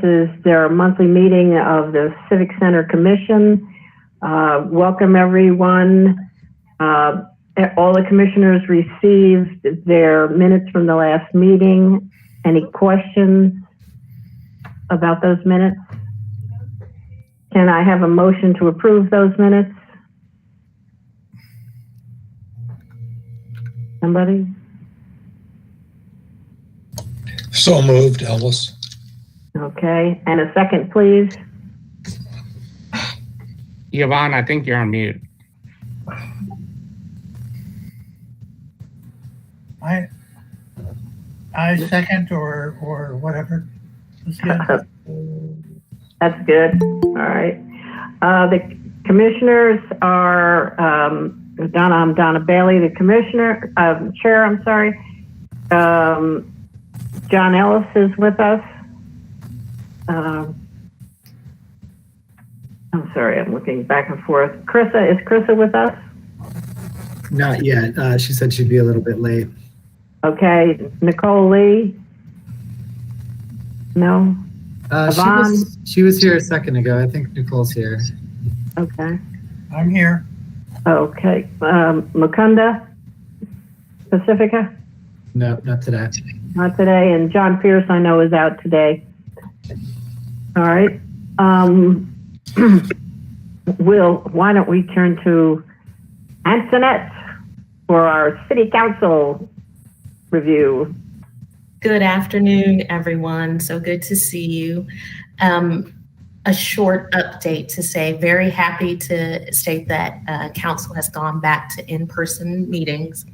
is their monthly meeting of the Civic Center Commission. Welcome, everyone. All the commissioners received their minutes from the last meeting. Any questions about those minutes? Can I have a motion to approve those minutes? Somebody? So moved, Ellis. Okay, and a second, please. Yvonne, I think you're on mute. I second or whatever. That's good. All right. The commissioners are I'm Donna Bailey, the commissioner, chair. I'm sorry. John Ellis is with us. I'm sorry, I'm looking back and forth. Is Krissa with us? Not yet. She said she'd be a little bit late. Okay. Nicole Lee? No? She was here a second ago. I think Nicole's here. Okay. I'm here. Okay. Mukunda? Pacifica? No, not today. Not today. And John Pierce, I know, is out today. All right. Will, why don't we turn to Antoinette for our city council review. Good afternoon, everyone. So good to see you. A short update to say, very happy to state that council has gone back to in-person meetings.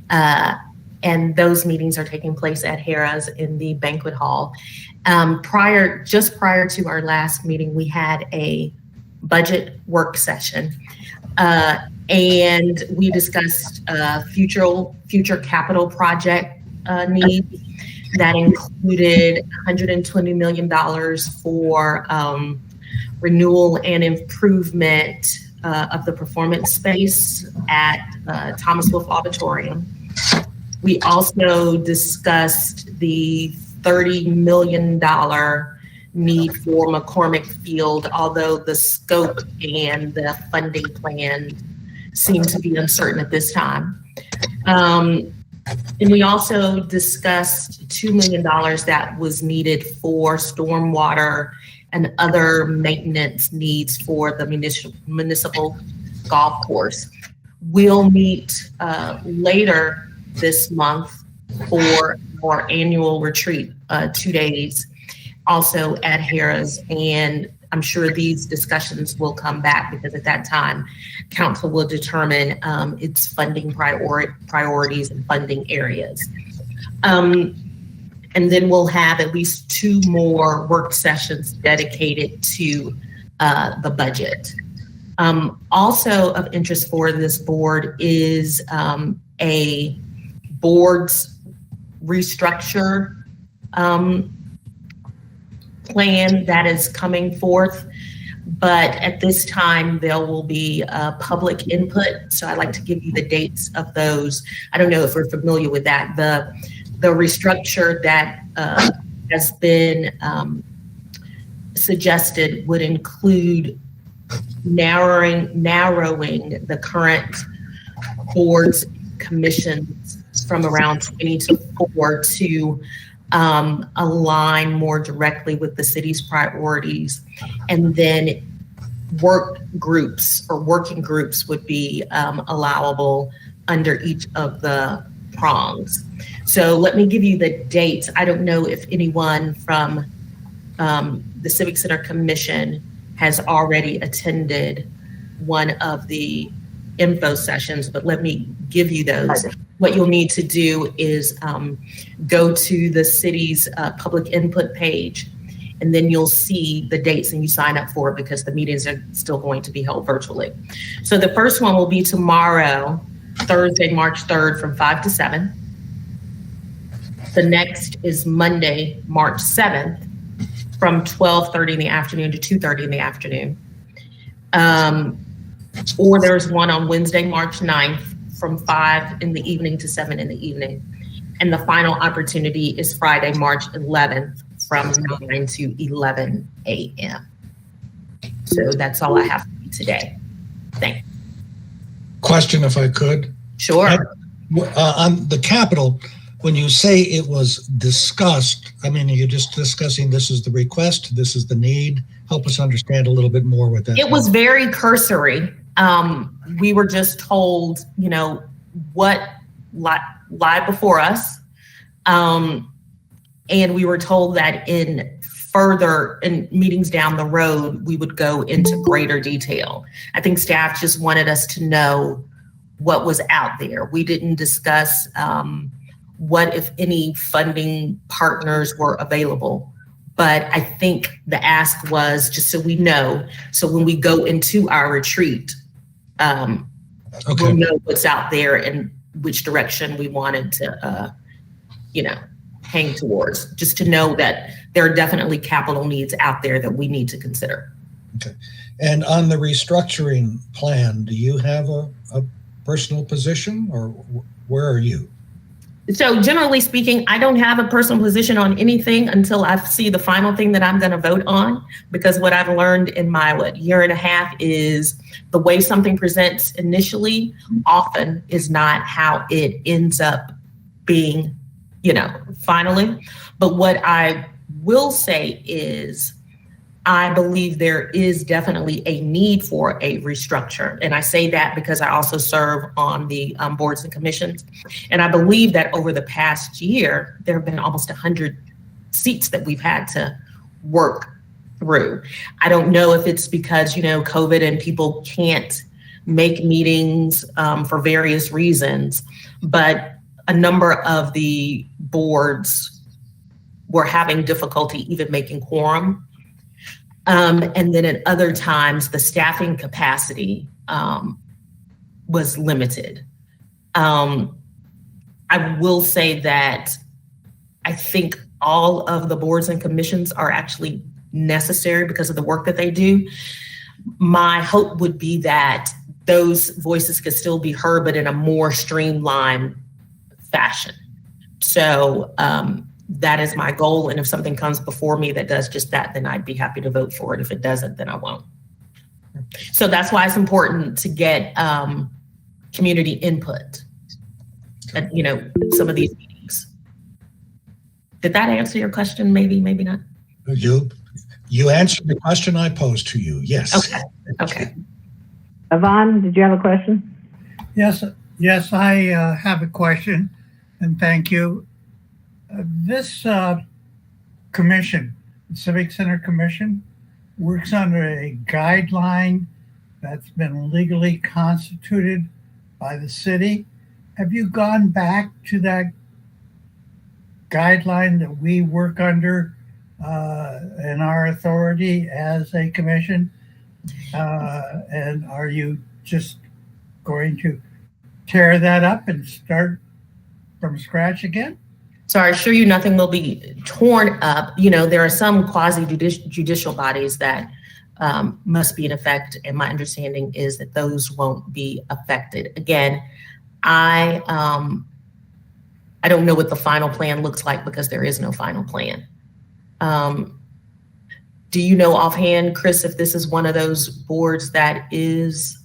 And those meetings are taking place at Harrah's in the banquet hall. Just prior to our last meeting, we had a budget work session. And we discussed future capital project needs that included $120 million for renewal and improvement of the performance space at Thomas Wolfe Auditorium. We also discussed the $30 million need for McCormick Field, although the scope and the funding plan seem to be uncertain at this time. And we also discussed $2 million that was needed for stormwater and other maintenance needs for the municipal golf course. We'll meet later this month for our annual retreat, 2 days, also at Harrah's, and I'm sure these discussions will come back because at that time, council will determine its funding priorities and funding areas. And then we'll have at least 2 more work sessions dedicated to the budget. Also of interest for this board is a board's restructure plan that is coming forth, but at this time there will be public input. So I'd like to give you the dates of those. I don't know if we're familiar with that. The restructure that has been suggested would include narrowing the current boards commissions from around 20 to 4 to align more directly with the city's priorities. And then working groups would be allowable under each of the prongs. So let me give you the dates. I don't know if anyone from the Civic Center Commission has already attended one of the info sessions, but let me give you those. What you'll need to do is go to the city's public input page, and then you'll see the dates and you sign up for it because the meetings are still going to be held virtually. So the first one will be tomorrow, Thursday, March 3rd from 5 to 7. The next is Monday, March 7th from 12:30 in the afternoon to 2:30 in the afternoon. Or there's one on Wednesday, March 9th from 5 in the evening to 7 in the evening. And the final opportunity is Friday, March 11th from 9 to 11 a.m. So that's all I have for you today. Thanks. Question, if I could. Sure. On the Capitol, when you say it was discussed, I mean, you're just discussing this is the request, this is the need. Help us understand a little bit more with that. It was very cursory. We were just told, what lied before us. And we were told that in meetings down the road, we would go into greater detail. I think staff just wanted us to know what was out there. We didn't discuss what, if any, funding partners were available. But I think the ask was just so we know. So when we go into our retreat, we'll know what's out there and which direction we wanted to, hang towards, just to know that there are definitely capital needs out there that we need to consider. Okay. And on the restructuring plan, do you have a personal position, or where are you? So generally speaking, I don't have a personal position on anything until I see the final thing that I'm going to vote on, because what I've learned in my year and a half is the way something presents initially often is not how it ends up being, finally. But what I will say is I believe there is definitely a need for a restructure. And I say that because I also serve on the boards and commissions. And I believe that over the past year, there have been almost 100 seats that we've had to work through. I don't know if it's because, COVID and people can't make meetings for various reasons, but a number of the boards were having difficulty even making quorum. And then at other times, the staffing capacity was limited. I will say that I think all of the boards and commissions are actually necessary because of the work that they do. My hope would be that those voices could still be heard, but in a more streamlined fashion. So that is my goal. And if something comes before me that does just that, then I'd be happy to vote for it. If it doesn't, then I won't. So that's why it's important to get community input at, some of these meetings. Did that answer your question? Maybe, maybe not. You answered the question I posed to you. Yes. Okay. Yvonne, did you have a question? Yes, I have a question, and thank you. This commission, the Civic Center Commission, works under a guideline that's been legally constituted by the city. Have you gone back to that guideline that we work under in our authority as a commission? And are you just going to tear that up and start from scratch again? So I assure you nothing will be torn up. There are some quasi-judicial bodies that must be in effect, and my understanding is that those won't be affected. Again, I don't know what the final plan looks like because there is no final plan. Do you know offhand, Chris, if this is one of those boards that is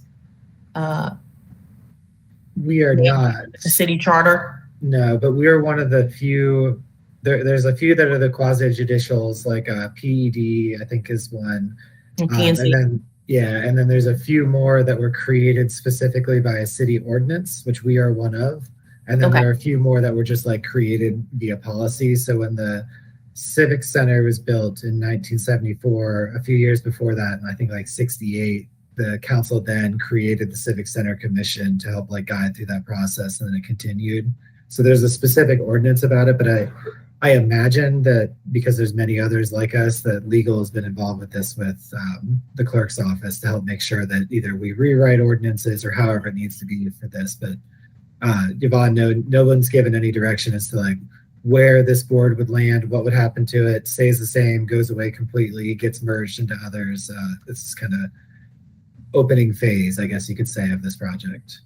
We are not a city charter? No, but we are one of the few. There's a few that are the quasi-judicials, like PED, I think is one. And then there's a few more that were created specifically by a city ordinance, which we are one of. And then there are a few more that were just created via policy. So when the Civic Center was built in 1974, a few years before that, and I think 68, the council then created the Civic Center Commission to help guide through that process, and then it continued. So there's a specific ordinance about it, but I imagine that because there's many others like us, that legal has been involved with this with the clerk's office to help make sure that either we rewrite ordinances or however it needs to be for this. But Yvonne, no one's given any direction as to where this board would land, what would happen to it, stays the same, goes away completely, gets merged into others. This is kind of opening phase, I guess you could say, of this project.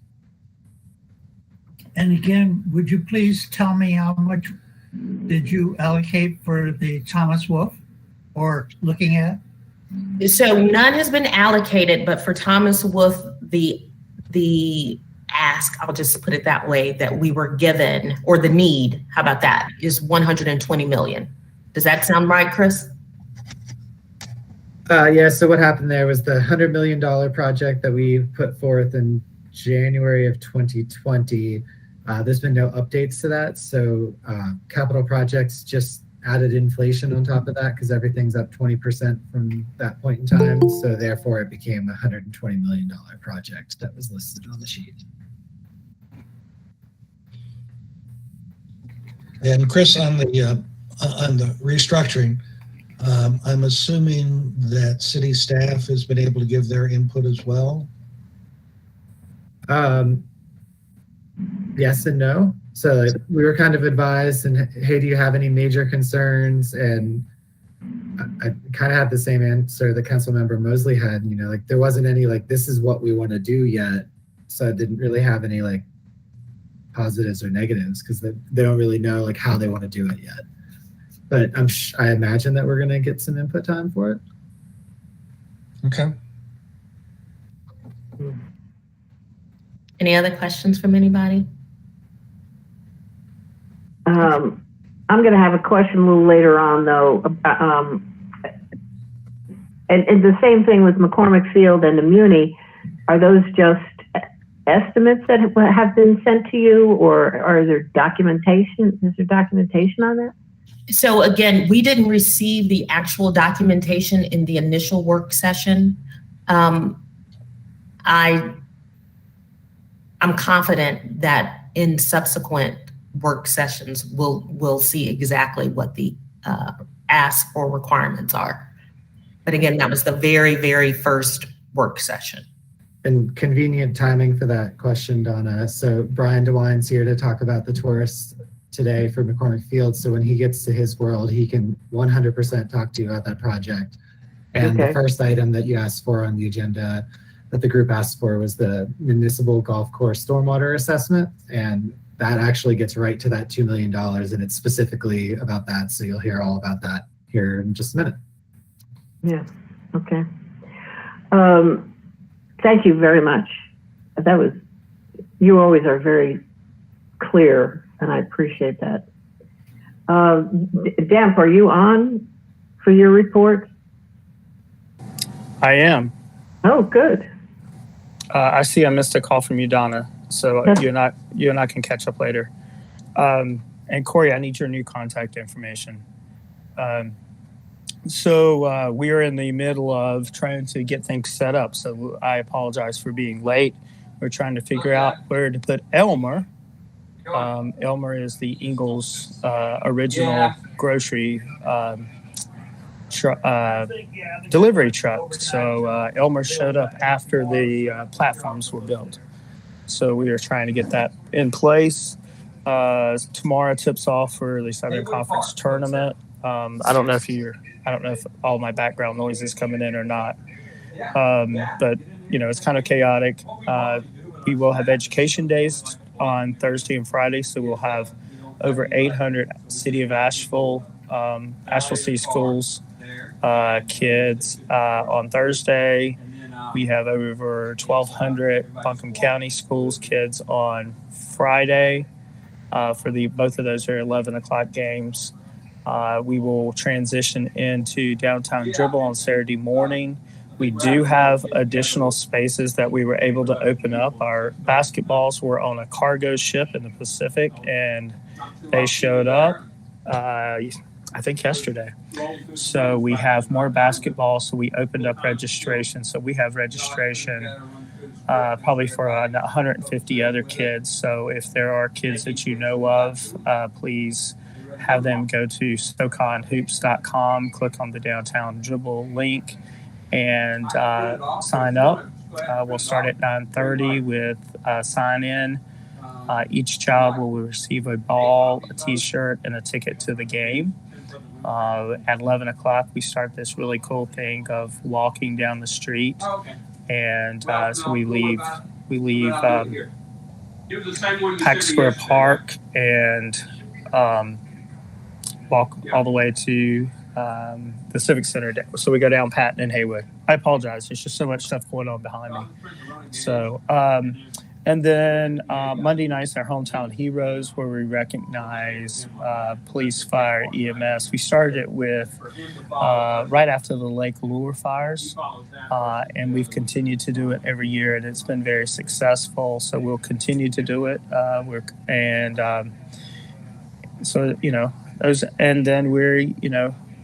And again, would you please tell me how much did you allocate for the Thomas Wolfe or looking at? So none has been allocated, but for Thomas Wolfe, the ask, I'll just put it that way, that we were given, or the need, how about that, is 120 million. Does that sound right, Chris? Yeah, so what happened there was the $100 million project that we put forth in January of 2020. There's been no updates to that. So capital projects just added inflation on top of that because everything's up 20% from that point in time. So therefore it became a $120 million project that was listed on the sheet. And Chris, on the restructuring, I'm assuming that city staff has been able to give their input as well. Yes and no. So we were kind of advised, and hey, do you have any major concerns? And I kind of had the same answer that Councilmember Mosley had. You know, like there wasn't any like this is what we want to do yet. So I didn't really have any like positives or negatives because they don't really know like how they want to do it yet. But I imagine that we're going to get some input time for it. Okay. Any other questions from anybody? I'm going to have a question a little later on, though. And the same thing with McCormick Field and the Muni. Are those just estimates that have been sent to you, or are there documentation? Is there documentation on that? So again, we didn't receive the actual documentation in the initial work session. I'm confident that in subsequent work sessions, we'll see exactly what the ask or requirements are. But again, that was the very, very first work session. And convenient timing for that question, Donna. So Brian DeWine's here to talk about the tourists today for McCormick Field. So when he gets to his world, he can 100% talk to you about that project. And okay. The first item that you asked for on the agenda that the group asked for was the Municipal Golf Course Stormwater Assessment. And that actually gets right to that $2 million. And it's specifically about that. So you'll hear all about that here in just a minute. Yeah, okay. Thank you very much. You always are very clear, and I appreciate that. Damp, are you on for your report? I am. Oh, good. I see I missed a call from you, Donna. So you and I can catch up later. And Corey, I need your new contact information. So we are in the middle of trying to get things set up. So I apologize for being late. We're trying to figure out where to put Elmer. Elmer is the Ingalls original grocery delivery truck. So Elmer showed up after the platforms were built. So we are trying to get that in place. Tomorrow tips off for the Southern Conference tournament. I don't know if all my background noise is coming in or not. But you know, it's kind of chaotic. We will have education days on Thursday and Friday. So we'll have over 800 City of Asheville, Asheville City Schools kids on Thursday. We have over 1,200 Buncombe County Schools kids on Friday. Both of those are 11 o'clock games. We will transition into downtown dribble on Saturday morning. We do have additional spaces that we were able to open up. Our basketballs were on a cargo ship in the Pacific, and they showed up, I think yesterday. So we have more basketball, so we opened up registration. So we have registration probably for 150 other kids. So if there are kids that you know of, please have them go to SoconHoops.com, click on the downtown dribble link, and sign up. We'll start at 9:30 with sign in. Each child will receive a ball, a t-shirt, and a ticket to the game. At 11 o'clock, we start this really cool thing of walking down the street. And so we leave Pack Square Park and walk all the way to the Civic Center. So we go down Patton and Haywood. I apologize. There's just so much stuff going on behind me. So, and then Monday nights, our hometown heroes, where we recognize police, fire, EMS. We started it with right after the Lake Lure fires, and we've continued to do it every year, and it's been very successful. So we'll continue to do it. So, and then we're,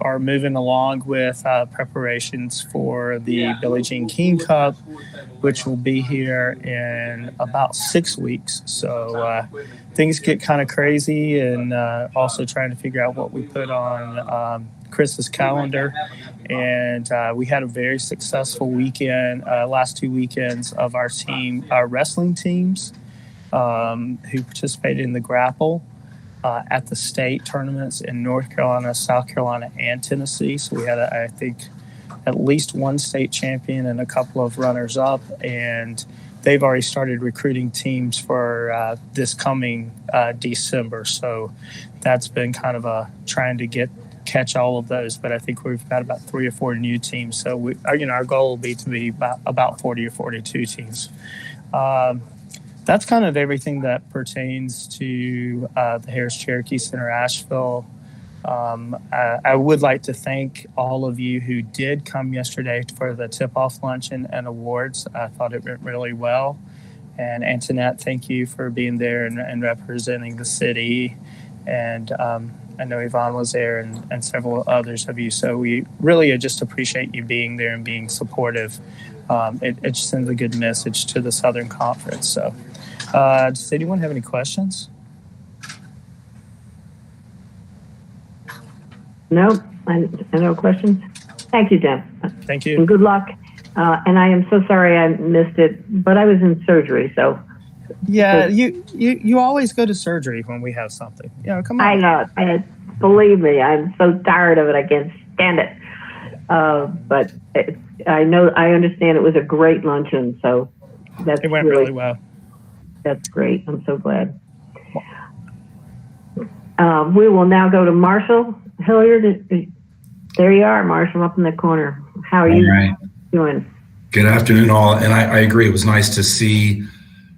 are moving along with preparations for the Billie Jean King Cup, which will be here in about 6 weeks. So things get kind of crazy, and also trying to figure out what we put on Chris's calendar. And we had a very successful weekend, last 2 weekends of our wrestling teams who participated in the grapple. At the state tournaments in North Carolina, South Carolina, and Tennessee. So we had, I think, at least one state champion and a couple of runners-up, and they've already started recruiting teams for this coming December. So that's been kind of trying to catch all of those, but I think we've got about 3 or 4 new teams. So our goal will be to be about 40 or 42 teams. That's kind of everything that pertains to the Harris Cherokee Center Asheville. I would like to thank all of you who did come yesterday for the tip-off luncheon and awards. I thought it went really well. And Antoinette, thank you for being there and representing the city. And I know Yvonne was there and several others of you. So we really just appreciate you being there and being supportive. It just sends a good message to the Southern Conference. So does anyone have any questions? No, no questions. Thank you, Jim. Thank you. And good luck. And I am so sorry I missed it, but I was in surgery, so. Yeah, you always go to surgery when we have something. Come on. I know. Believe me, I'm so tired of it. I can't stand it. But I understand it was a great luncheon, so that's it went really well. That's great. I'm so glad. We will now go to Marshall Hilliard. There you are, Marshall, up in the corner. How are you doing? Good afternoon, all. And I agree. It was nice to see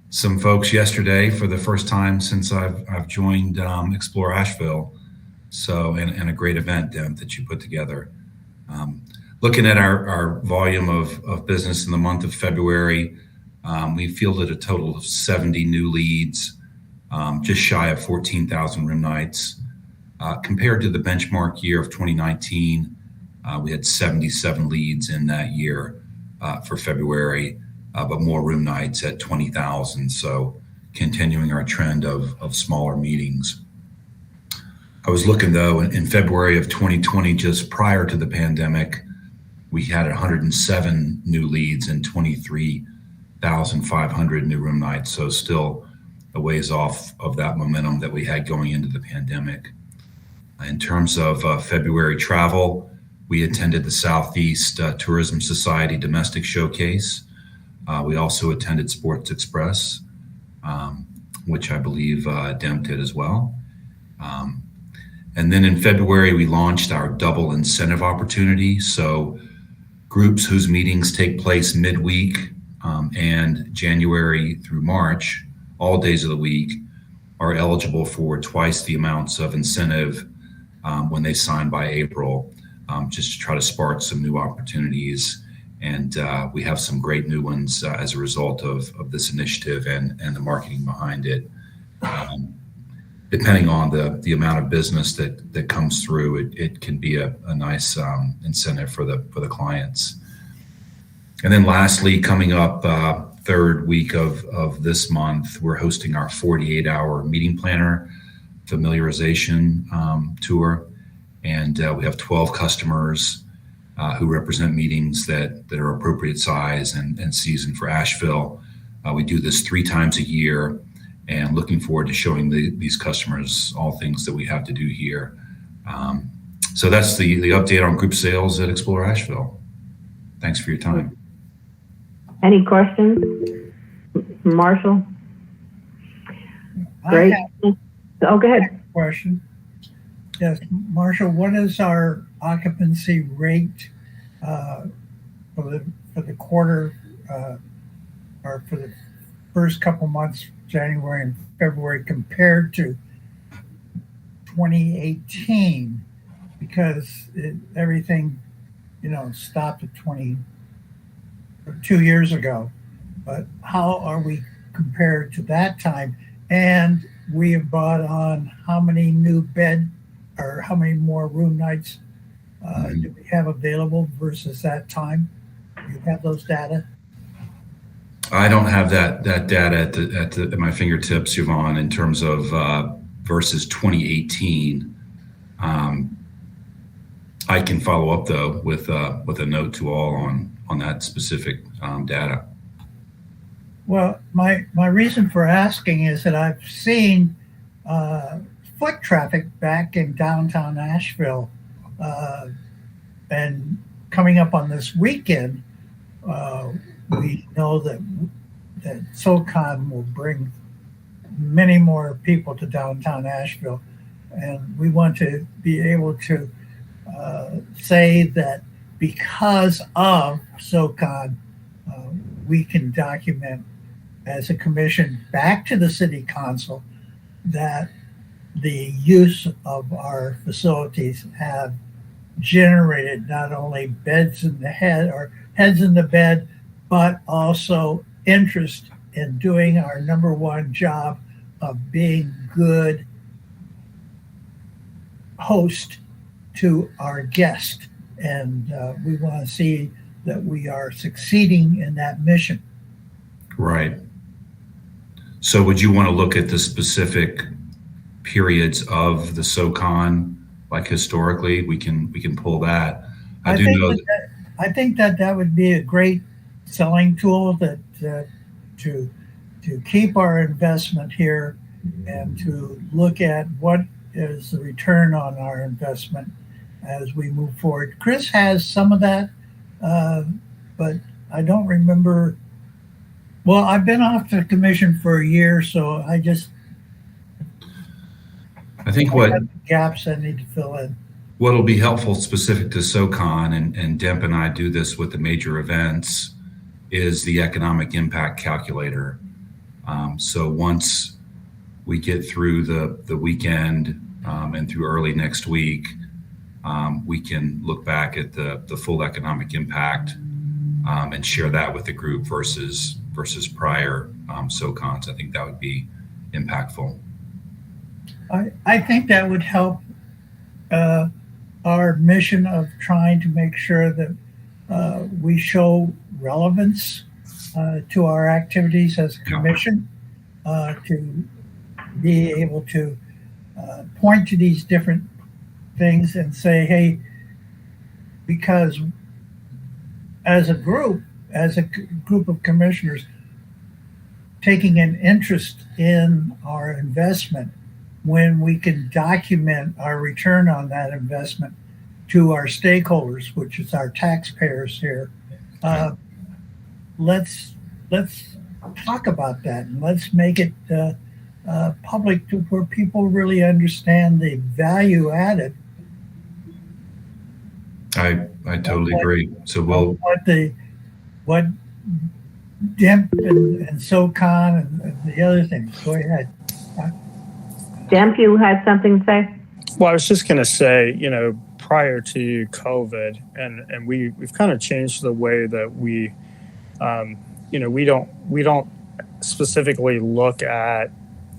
some folks yesterday for the first time since I've joined Explore Asheville. So, and a great event that you put together. Looking at our volume of business in the month of February, we fielded a total of 70 new leads, just shy of 14,000 room nights. Compared to the benchmark year of 2019, we had 77 leads in that year for February, but more room nights at 20,000. So continuing our trend of smaller meetings. I was looking though, in February of 2020, just prior to the pandemic, we had 107 new leads and 23,500 new room nights. So still a ways off of that momentum that we had going into the pandemic. In terms of February travel, we attended the Southeast Tourism Society Domestic Showcase. We also attended Sports Express, which I believe Dem did as well. And then in February, we launched our double incentive opportunity. So groups whose meetings take place midweek and January through March, all days of the week, are eligible for twice the amounts of incentive when they sign by April, just to try to spark some new opportunities. And we have some great new ones as a result of this initiative and the marketing behind it. Depending on the amount of business that comes through, it can be a nice incentive for the clients. And then lastly, coming up third week of this month, we're hosting our 48-hour meeting planner familiarization tour. And we have 12 customers who represent meetings that are appropriate size and season for Asheville. We do this 3 times a year, and looking forward to showing these customers all things that we have to do here. So that's the update on group sales at Explore Asheville. Thanks for your time. Any questions? Marshall? Great. Oh, go ahead. Question. Yes, Marshall, what is our occupancy rate for the quarter or for the first couple months, January and February, compared to 2018? Because everything, stopped at 2 years ago. But how are we compared to that time? And we have brought on how many new bed or how many more room nights do we have available versus that time? You have those data? I don't have that data at my fingertips, Yvonne, in terms of versus 2018. I can follow up though with a note to all on that specific data. Well, my reason for asking is that I've seen foot traffic back in downtown Asheville, and coming up on this weekend, we know that SoCon will bring many more people to downtown Asheville, and we want to be able to say that because of SoCon, we can document as a commission back to the city council that the use of our facilities have generated not only beds in the head or heads in the bed, but also interest in doing our number one job of being good host to our guest. And we want to see that we are succeeding in that mission. Right. So would you want to look at the specific periods of the SoCon, like historically? We can pull that. I think that would be a great selling tool that to keep our investment here and to look at what is the return on our investment as we move forward. Chris has some of that, but I don't remember. Well, I've been off the commission for a year, so I think what gaps I need to fill in. What will be helpful specific to SoCon, and Demp and I do this with the major events, is the economic impact calculator. So once we get through the weekend and through early next week, we can look back at the full economic impact and share that with the group versus prior SoCons. I think that would be impactful. I think that would help our mission of trying to make sure that we show relevance to our activities as a commission, to be able to point to these different things and say, hey, because as a group of commissioners taking an interest in our investment, when we can document our return on that investment to our stakeholders, which is our taxpayers here, let's talk about that, and let's make it public to where people really understand the value added. I totally agree. So what DEMP and SoCon and the other things. Go ahead. Demp, you had something to say? Well, I was just going to say, prior to COVID, and we've kind of changed the way that we don't specifically look at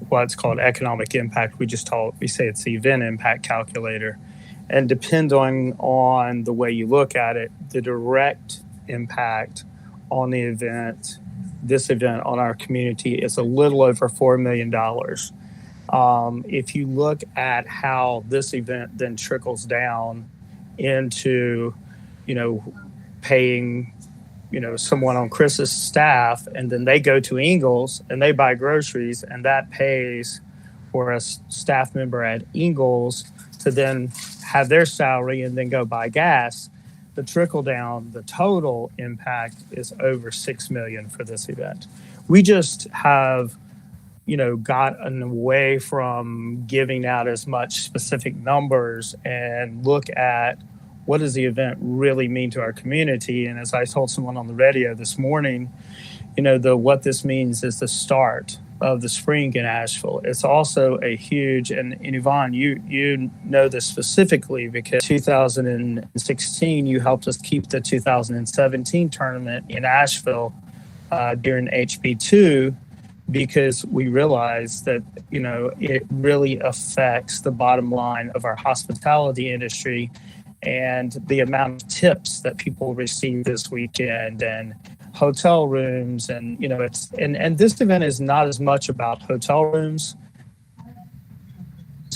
what's called economic impact. We say it's the event impact calculator, and depending on the way you look at it, the direct impact on this event on our community is a little over $4 million. If you look at how this event then trickles down into, paying, someone on Chris's staff, and then they go to Ingalls and they buy groceries, and that pays for a staff member at Ingalls to then have their salary and then go buy gas. The trickle down, the total impact is over $6 million for this event. We just have gotten away from giving out as much specific numbers and look at what does the event really mean to our community. And as I told someone on the radio this morning, what this means is the start of the spring in Asheville. It's also a huge, and Yvonne, you know this specifically because 2016, you helped us keep the 2017 tournament in Asheville during HB2, because we realized that, it really affects the bottom line of our hospitality industry and the amount of tips that people receive this weekend and hotel rooms. And, and this event is not as much about hotel rooms.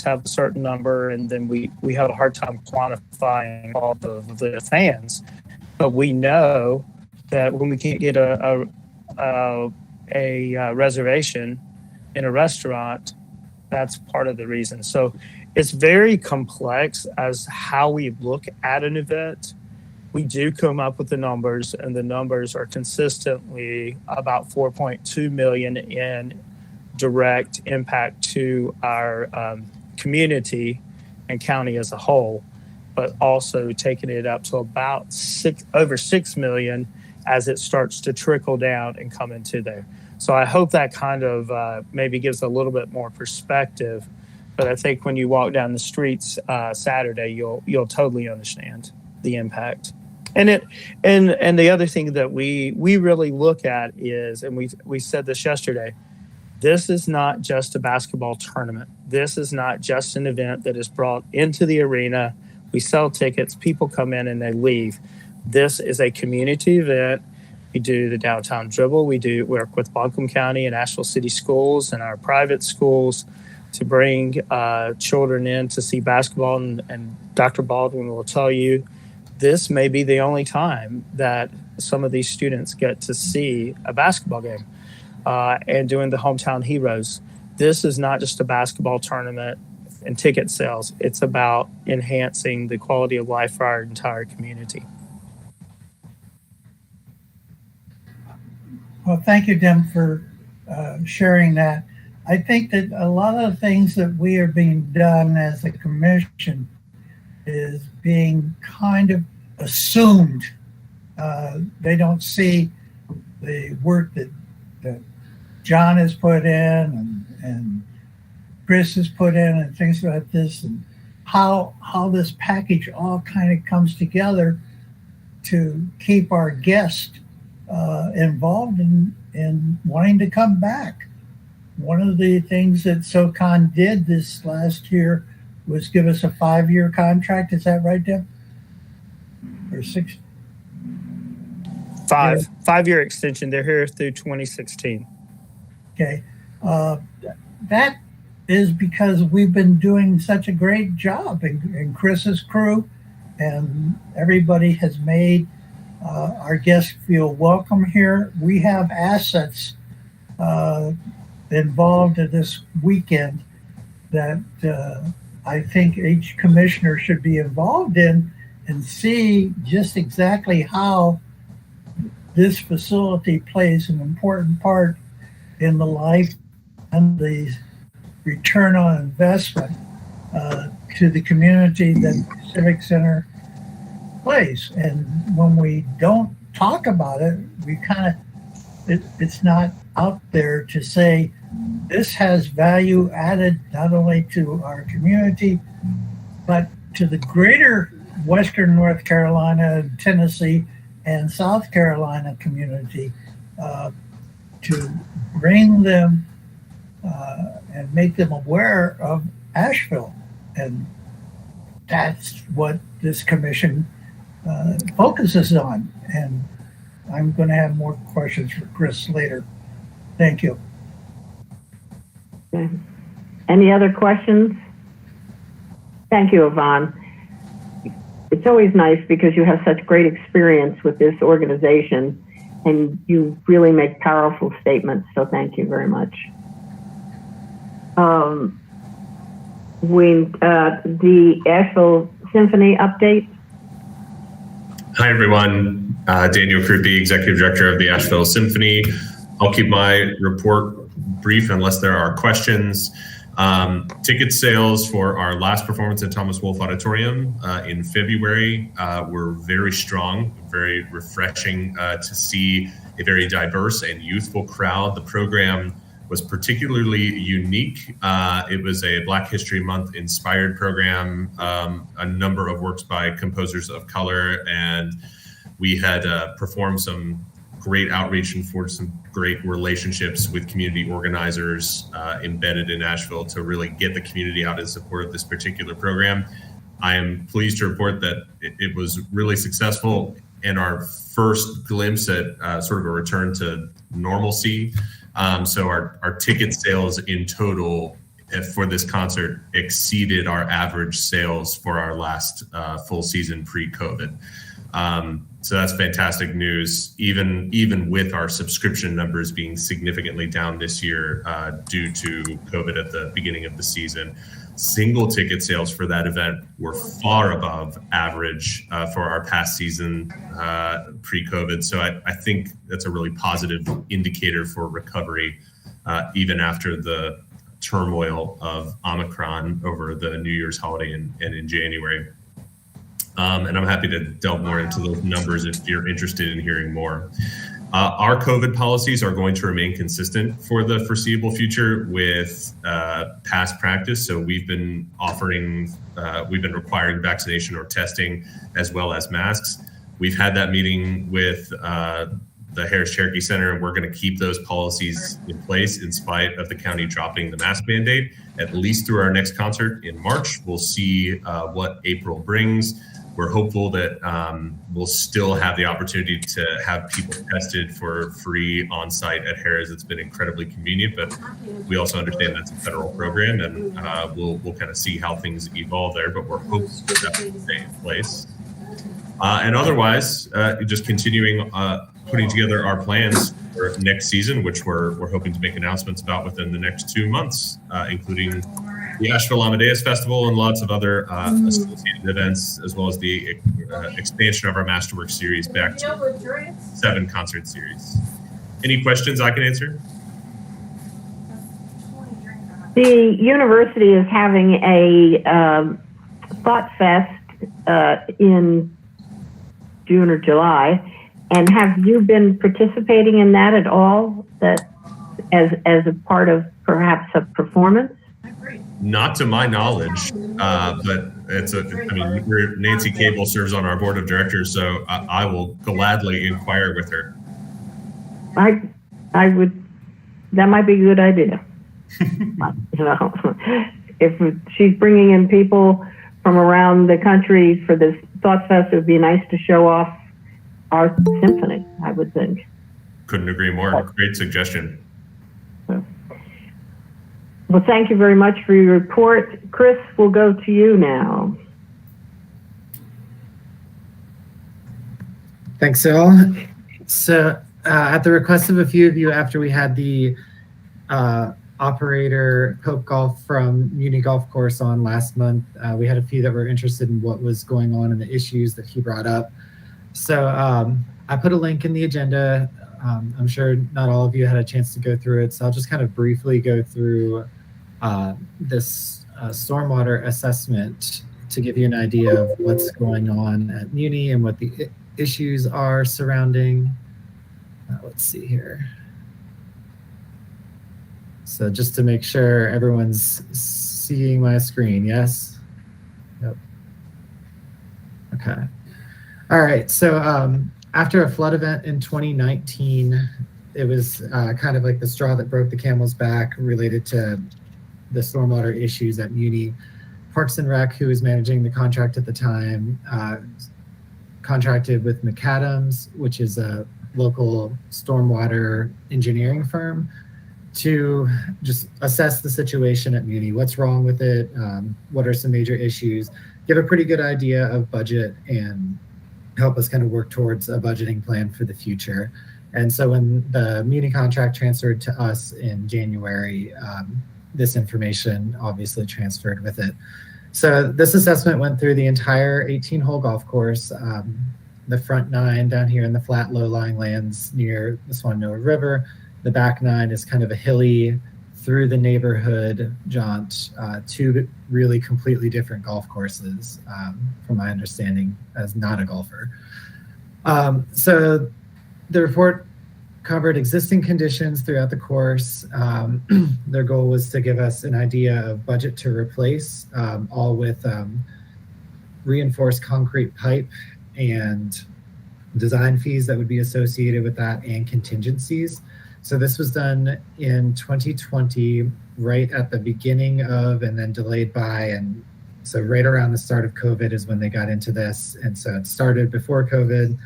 Have a certain number, and then we have a hard time quantifying all of the fans. But we know that when we can't get a reservation in a restaurant, that's part of the reason. So it's very complex as how we look at an event. We do come up with the numbers, and the numbers are consistently about 4.2 million in direct impact to our community and county as a whole, but also taking it up to about over 6 million as it starts to trickle down and come into there. So I hope that kind of maybe gives a little bit more perspective. But I think when you walk down the streets Saturday, you'll totally understand the impact. And the other thing that we really look at is, and we said this yesterday, this is not just a basketball tournament. This is not just an event that is brought into the arena. We sell tickets, people come in and they leave. This is a community event. We do the downtown dribble. We do work with Buncombe County and Asheville City Schools and our private schools to bring children in to see basketball. And Dr. Baldwin will tell you, this may be the only time that some of these students get to see a basketball game. And doing the Hometown Heroes. This is not just a basketball tournament and ticket sales. It's about enhancing the quality of life for our entire community. Well, thank you, Tim, for sharing that. I think that a lot of the things that we are being done as a commission is being kind of assumed. They don't see the work that John has put in and Chris has put in and things like this, and how this package all kind of comes together to keep our guests involved in wanting to come back. One of the things that SoCon did this last year was give us a 5-year contract. Is that right, Deb? Or 6? 5-year extension. They're here through 2016. Okay. That is because we've been doing such a great job, and Chris's crew and everybody has made our guests feel welcome here. We have assets involved in this weekend that I think each commissioner should be involved in and see just exactly how this facility plays an important part in the life and the return on investment to the community that the Civic Center plays. And when we don't talk about it, we it's not out there to say this has value added not only to our community, but to the greater Western North Carolina, Tennessee, and South Carolina community, to bring them and make them aware of Asheville. And that's what this commission focuses on. And I'm going to have more questions for Chris later. Thank you. Okay. Any other questions? Thank you, Yvonne. It's always nice because you have such great experience with this organization and you really make powerful statements. So thank you very much. The Asheville Symphony update. Hi, everyone. Daniel Krupe, Executive Director of the Asheville Symphony. I'll keep my report brief unless there are questions. Ticket sales for our last performance at Thomas Wolfe Auditorium in February were very strong, very refreshing to see a very diverse and youthful crowd. The program was particularly unique. It was a Black History Month inspired program, a number of works by composers of color, and we had performed some great outreach and forged some great relationships with community organizers embedded in Asheville to really get the community out in support of this particular program. I am pleased to report that it was really successful and our first glimpse at sort of a return to normalcy. So our ticket sales in total for this concert exceeded our average sales for our last full season pre-COVID. So that's fantastic news, even with our subscription numbers being significantly down this year due to COVID at the beginning of the season. Single ticket sales for that event were far above average for our past season pre-COVID. So I think that's a really positive indicator for recovery, even after the turmoil of Omicron over the New Year's holiday and in January. And I'm happy to delve more into those numbers if you're interested in hearing more. Our COVID policies are going to remain consistent for the foreseeable future with past practice. So we've been requiring vaccination or testing as well as masks. We've had that meeting with the Harris Cherokee Center, and we're going to keep those policies in place in spite of the county dropping the mask mandate, at least through our next concert in March. We'll see what April brings. We're hopeful that we'll still have the opportunity to have people tested for free on site at Harris. It's been incredibly convenient, but we also understand that's a federal program, and we'll kind of see how things evolve there, but we're hopeful that will stay in place. And otherwise, just continuing putting together our plans for next season, which we're hoping to make announcements about within the next 2 months, including the Asheville Amadeus Festival and lots of other associated events, as well as the expansion of our Masterwork series back to 7 concert series. Any questions I can answer? The university is having a Thought Fest in June or July. And have you been participating in that at all, that as a part of perhaps a performance? Not to my knowledge, but Nancy Cable serves on our board of directors, so I will gladly inquire with her. I would, that might be a good idea. If she's bringing in people from around the country for this Thought Fest, it would be nice to show off our symphony, I would think. Couldn't agree more. Great suggestion. Well, thank you very much for your report. Chris, we'll go to you now. Thanks, Al. So at the request of a few of you, after we had the operator Pope Golf from Muni Golf Course on last month, we had a few that were interested in what was going on and the issues that he brought up. So I put a link in the agenda. I'm sure not all of you had a chance to go through it, so I'll just kind of briefly go through this stormwater assessment to give you an idea of what's going on at Muni and what the issues are surrounding. Let's see here. So just to make sure everyone's seeing my screen, yes? Yep. Okay. All right, so after a flood event in 2019, it was kind of like the straw that broke the camel's back related to the stormwater issues at Muni. Parks and Rec, who was managing the contract at the time, contracted with McAdams, which is a local stormwater engineering firm, to just assess the situation at Muni. What's wrong with it? What are some major issues? Give a pretty good idea of budget and help us kind of work towards a budgeting plan for the future. And so when the Muni contract transferred to us in January, this information obviously transferred with it. So this assessment went through the entire 18-hole golf course, the front 9 down here in the flat low-lying lands near the Swannoa River. The back 9 is kind of a hilly through the neighborhood jaunt, two really completely different golf courses, from my understanding as not a golfer. So the report covered existing conditions throughout the course. Their goal was to give us an idea of budget to replace, all with reinforced concrete pipe and design fees that would be associated with that, and contingencies. So this was done in 2020, right at the beginning of, and then delayed by, and so right around the start of COVID is when they got into this. And so it started before COVID,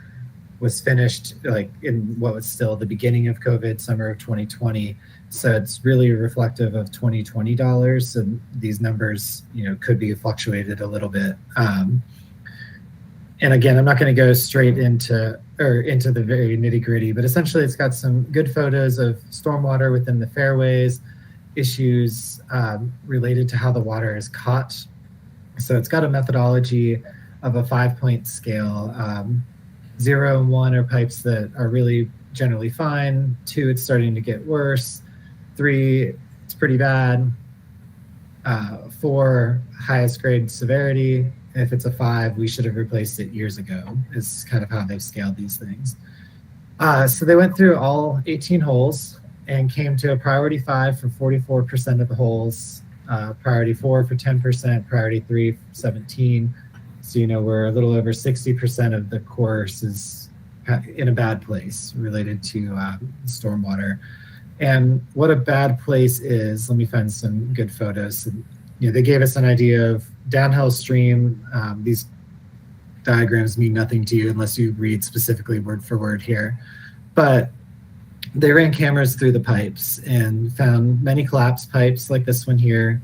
was finished like in what was still the beginning of COVID, summer of 2020. So it's really reflective of 2020 dollars. And these numbers, could be fluctuated a little bit. And again, I'm not going to go straight into the very nitty gritty, but essentially it's got some good photos of stormwater within the fairways, issues related to how the water is caught. So it's got a methodology of a 5-point scale. 0 and 1 are pipes that are really generally fine. 2, it's starting to get worse. 3, it's pretty bad. 4, highest grade severity. If it's a 5, we should have replaced it years ago, is kind of how they've scaled these things. So they went through all 18 holes and came to a priority 5 for 44% of the holes, priority 4 for 10%, priority 3 for 17%. So, we're a little over 60% of the course is in a bad place related to stormwater. And what a bad place is, let me find some good photos. They gave us an idea of downhill stream. These diagrams mean nothing to you unless you read specifically word for word here. But they ran cameras through the pipes and found many collapsed pipes like this one here.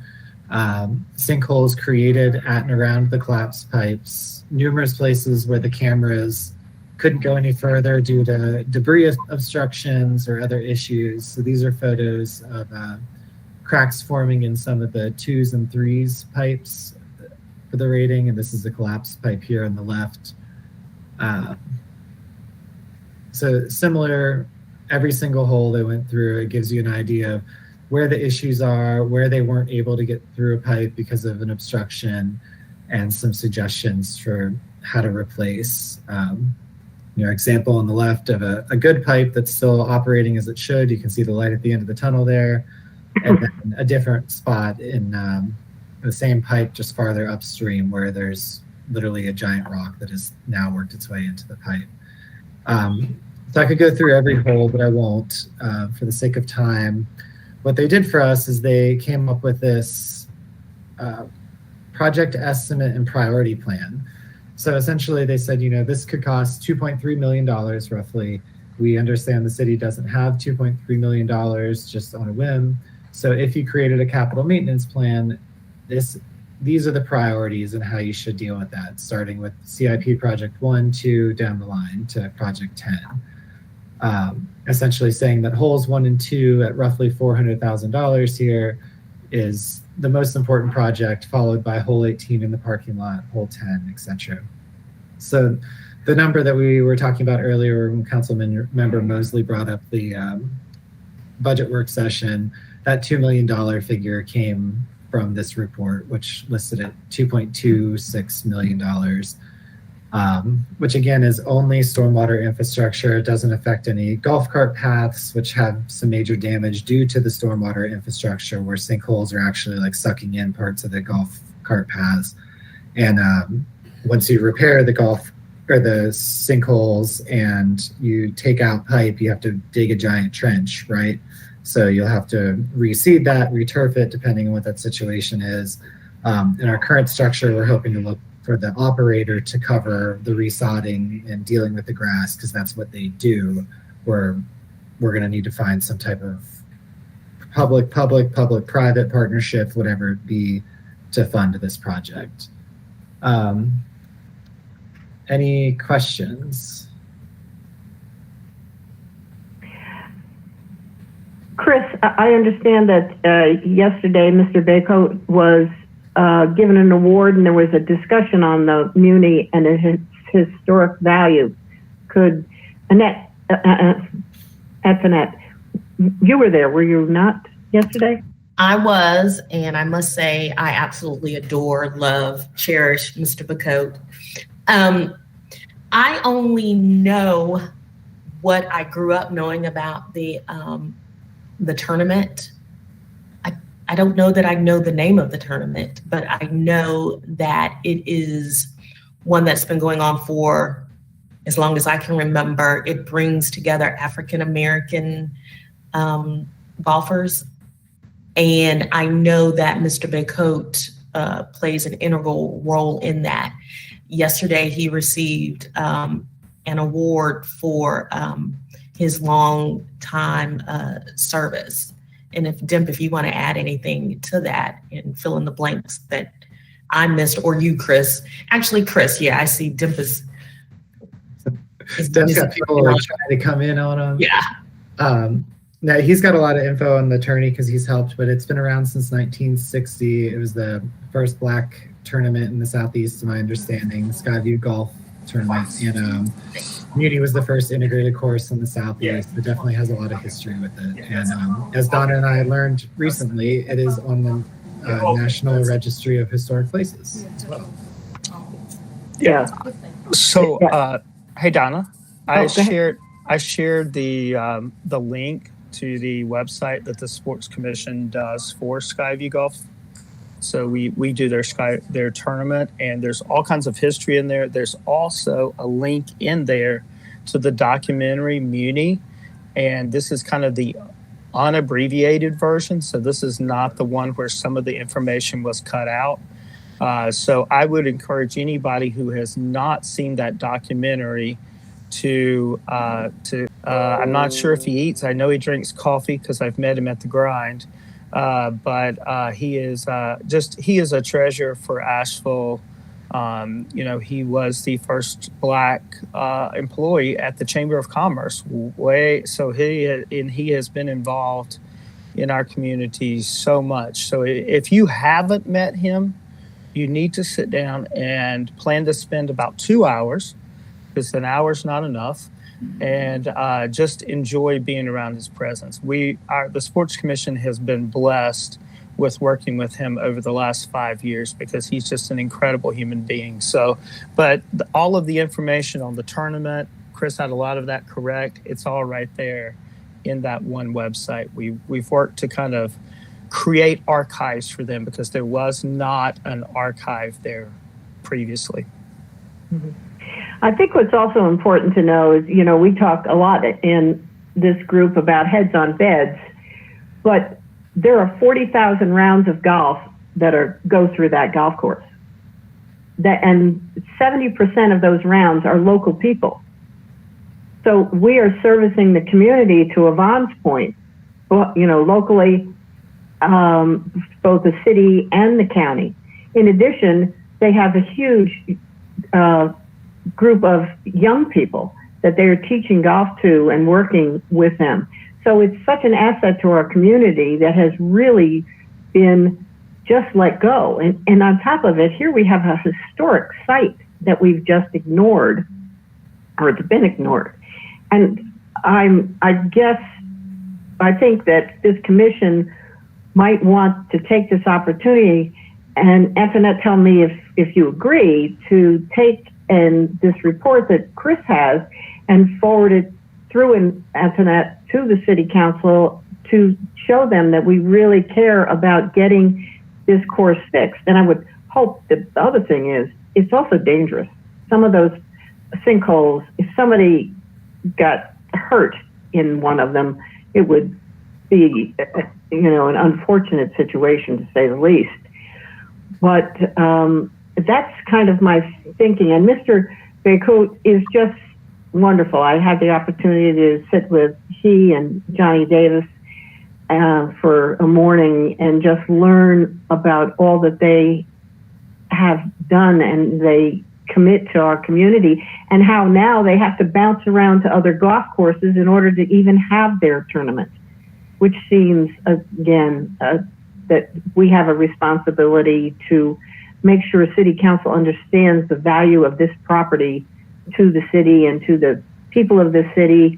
Sinkholes created at and around the collapsed pipes, numerous places where the cameras couldn't go any further due to debris obstructions or other issues. So these are photos of cracks forming in some of the 2s and 3s pipes for the rating, and this is the collapsed pipe here on the left. So similar, every single hole they went through, it gives you an idea of where the issues are, where they weren't able to get through a pipe because of an obstruction, and some suggestions for how to replace. Example on the left of a good pipe that's still operating as it should. You can see the light at the end of the tunnel there. And then a different spot in the same pipe just farther upstream where there's literally a giant rock that has now worked its way into the pipe. So I could go through every hole, but I won't for the sake of time. What they did for us is they came up with this project estimate and priority plan. So essentially they said, this could cost $2.3 million roughly. We understand the city doesn't have $2.3 million just on a whim. So if you created a capital maintenance plan, these are the priorities and how you should deal with that, starting with CIP project 1, 2, down the line to project 10. Essentially saying that holes 1 and 2 at roughly $400,000 here is the most important project, followed by hole 18 in the parking lot, hole 10, etc. So the number that we were talking about earlier when Councilman Member Mosley brought up the budget work session, that $2 million figure came from this report, which listed at $2.26 million, which again is only stormwater infrastructure. It doesn't affect any golf cart paths, which have some major damage due to the stormwater infrastructure, where sinkholes are actually like sucking in parts of the golf cart paths. And once you repair the golf or the sinkholes and you take out pipe, you have to dig a giant trench, right? So you'll have to reseed that, returf it, depending on what that situation is. In our current structure, we're hoping to look for the operator to cover the resodding and dealing with the grass, because that's what they do. We're going to need to find some type of public-private partnership, whatever it be, to fund this project. Any questions? Chris, I understand that yesterday Mr. Baycoat was given an award, and there was a discussion on the Muni and its historic value. Could Annette, you were there, were you not? yesterday? I was, and I must say, I absolutely adore, love, cherish Mr. Bacote. I only know what I grew up knowing about the tournament. I don't know that I know the name of the tournament, but I know that it is one that's been going on for as long as I can remember. It brings together African American golfers. And I know that Mr. Bacote plays an integral role in that. Yesterday, he received an award for his long time service. And if you want to add anything to that and fill in the blanks that I missed, or you, Chris. Actually, Chris, yeah, I see Dimp is. Dimp's got people like trying to come in on him. Yeah. No, he's got a lot of info on the tourney because he's helped, but it's been around since 1960. It was the first black tournament in the Southeast, to my understanding, Skyview Golf Tournament. And Muni was the first integrated course in the Southeast. It definitely has a lot of history with it. And as Donna and I learned recently, it is on the National Registry of Historic Places. Yeah. So, hey Donna, I shared the link to the website that the Sports Commission does for Skyview Golf. So we do their tournament, and there's all kinds of history in there. There's also a link in there to the documentary Muni, and this is kind of the unabbreviated version. So this is not the one where some of the information was cut out. So I would encourage anybody who has not seen that documentary to I'm not sure if he eats. I know he drinks coffee because I've met him at the grind. But he is a treasure for Asheville. He was the first black employee at the Chamber of Commerce. He has been involved in our community so much. So if you haven't met him, you need to sit down and plan to spend about 2 hours, because an hour's not enough, and just enjoy being around his presence. The Sports Commission has been blessed with working with him over the last 5 years because he's just an incredible human being. So, but all of the information on the tournament, Chris had a lot of that correct. It's all right there in that one website. We've worked to kind of create archives for them because there was not an archive there previously. Mm-hmm. I think what's also important to know is, we talk a lot in this group about heads on beds, but there are 40,000 rounds of golf that go through that golf course. And 70% of those rounds are local people. So we are servicing the community, to Yvonne's point, locally, both the city and the county. In addition, they have a huge group of young people that they are teaching golf to and working with them. So it's such an asset to our community that has really been just let go. And on top of it, here we have a historic site that we've just ignored, or it's been ignored. And I think that this commission might want to take this opportunity, and Antoinette, tell me if you agree, to take this report that Chris has and forward it through Antoinette to the City Council to show them that we really care about getting this course fixed. And I would hope that the other thing is, it's also dangerous. Some of those sinkholes, if somebody got hurt in one of them, it would be, an unfortunate situation, to say the least. But that's kind of my thinking. And Mr. Bacote is just wonderful. I had the opportunity to sit with he and Johnny Davis for a morning and just learn about all that they have done and they commit to our community, and how now they have to bounce around to other golf courses in order to even have their tournament, which seems, again, that we have a responsibility to make sure City Council understands the value of this property to the city and to the people of the city,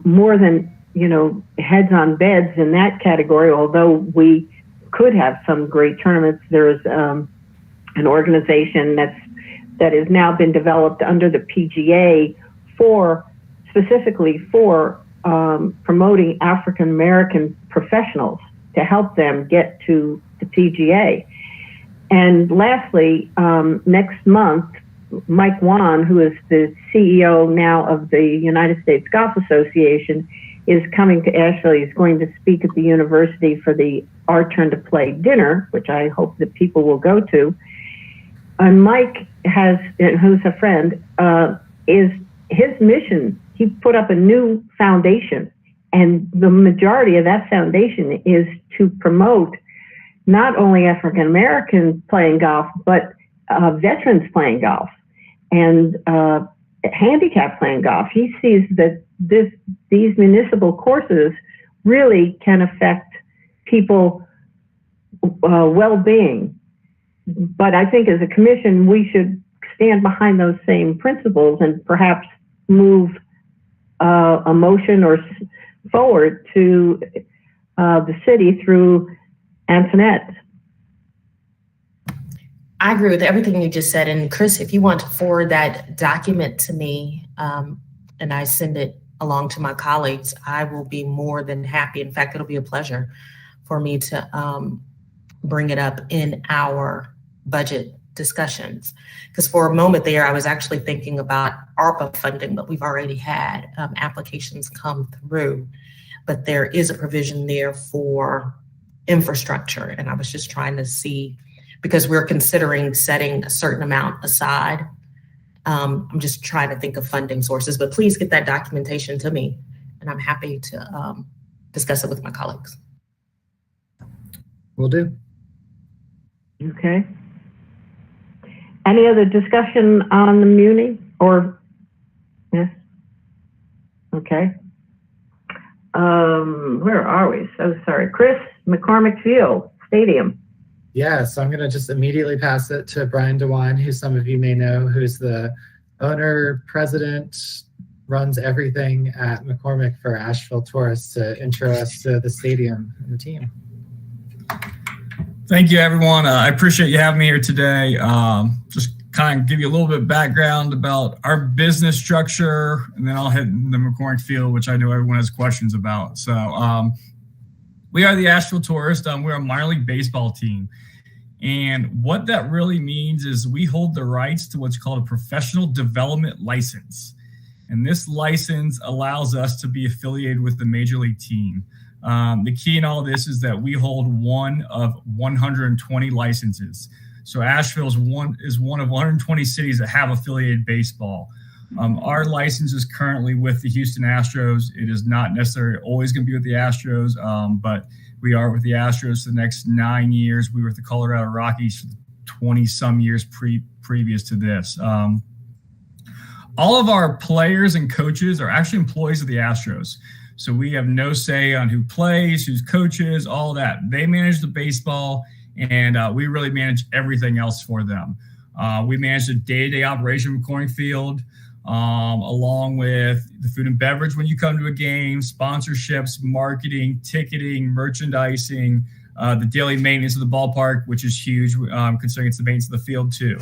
more than heads on beds in that category, although we could have some great tournaments. There's an organization that has now been developed under the PGA specifically for promoting African American professionals to help them get to the PGA. And lastly, next month, Mike Wan, who is the CEO now of the United States Golf Association, is coming to Asheville. He's going to speak at the university for the Our Turn to Play dinner, which I hope that people will go to. And Mike who's a friend, is his mission. He put up a new foundation, and the majority of that foundation is to promote not only African Americans playing golf, but veterans playing golf and handicapped playing golf. He sees that these municipal courses really can affect people well-being. But I think as a commission, we should stand behind those same principles and perhaps move a motion or forward to the city through Antoinette. I agree with everything you just said. And Chris, if you want to forward that document to me and I send it along to my colleagues, I will be more than happy. In fact, it'll be a pleasure for me to bring it up in our budget discussions. Because for a moment there, I was actually thinking about ARPA funding, but we've already had applications come through. But there is a provision there for infrastructure. And I was just trying to see, because we're considering setting a certain amount aside. I'm just trying to think of funding sources, but please get that documentation to me and I'm happy to discuss it with my colleagues. Will do. Okay. Any other discussion on the Muni or, yes? Okay. Where are we? So sorry. Chris, McCormick Field Stadium. Yeah, so I'm going to just immediately pass it to Brian DeWine, who some of you may know, who's the owner, president, runs everything at McCormick for Asheville Tourists, to intro us to the stadium and the team. Thank you, everyone. I appreciate you having me here today. Just kind of give you a little bit of background about our business structure, and then I'll hit the McCormick Field, which I know everyone has questions about. So we are the Asheville Tourists. We're a minor league baseball team. And what that really means is we hold the rights to what's called a professional development license. And this license allows us to be affiliated with the major league team. The key in all this is that we hold one of 120 licenses. So Asheville is one of 120 cities that have affiliated baseball. Our license is currently with the Houston Astros. It is not necessarily always going to be with the Astros, but we are with the Astros for the next 9 years. We were with the Colorado Rockies for 20-some years previous to this. All of our players and coaches are actually employees of the Astros. So we have no say on who plays, who's coaches, all that. They manage the baseball, and we really manage everything else for them. We manage the day-to-day operation of McCormick Field, along with the food and beverage when you come to a game, sponsorships, marketing, ticketing, merchandising, the daily maintenance of the ballpark, which is huge, considering it's the maintenance of the field too.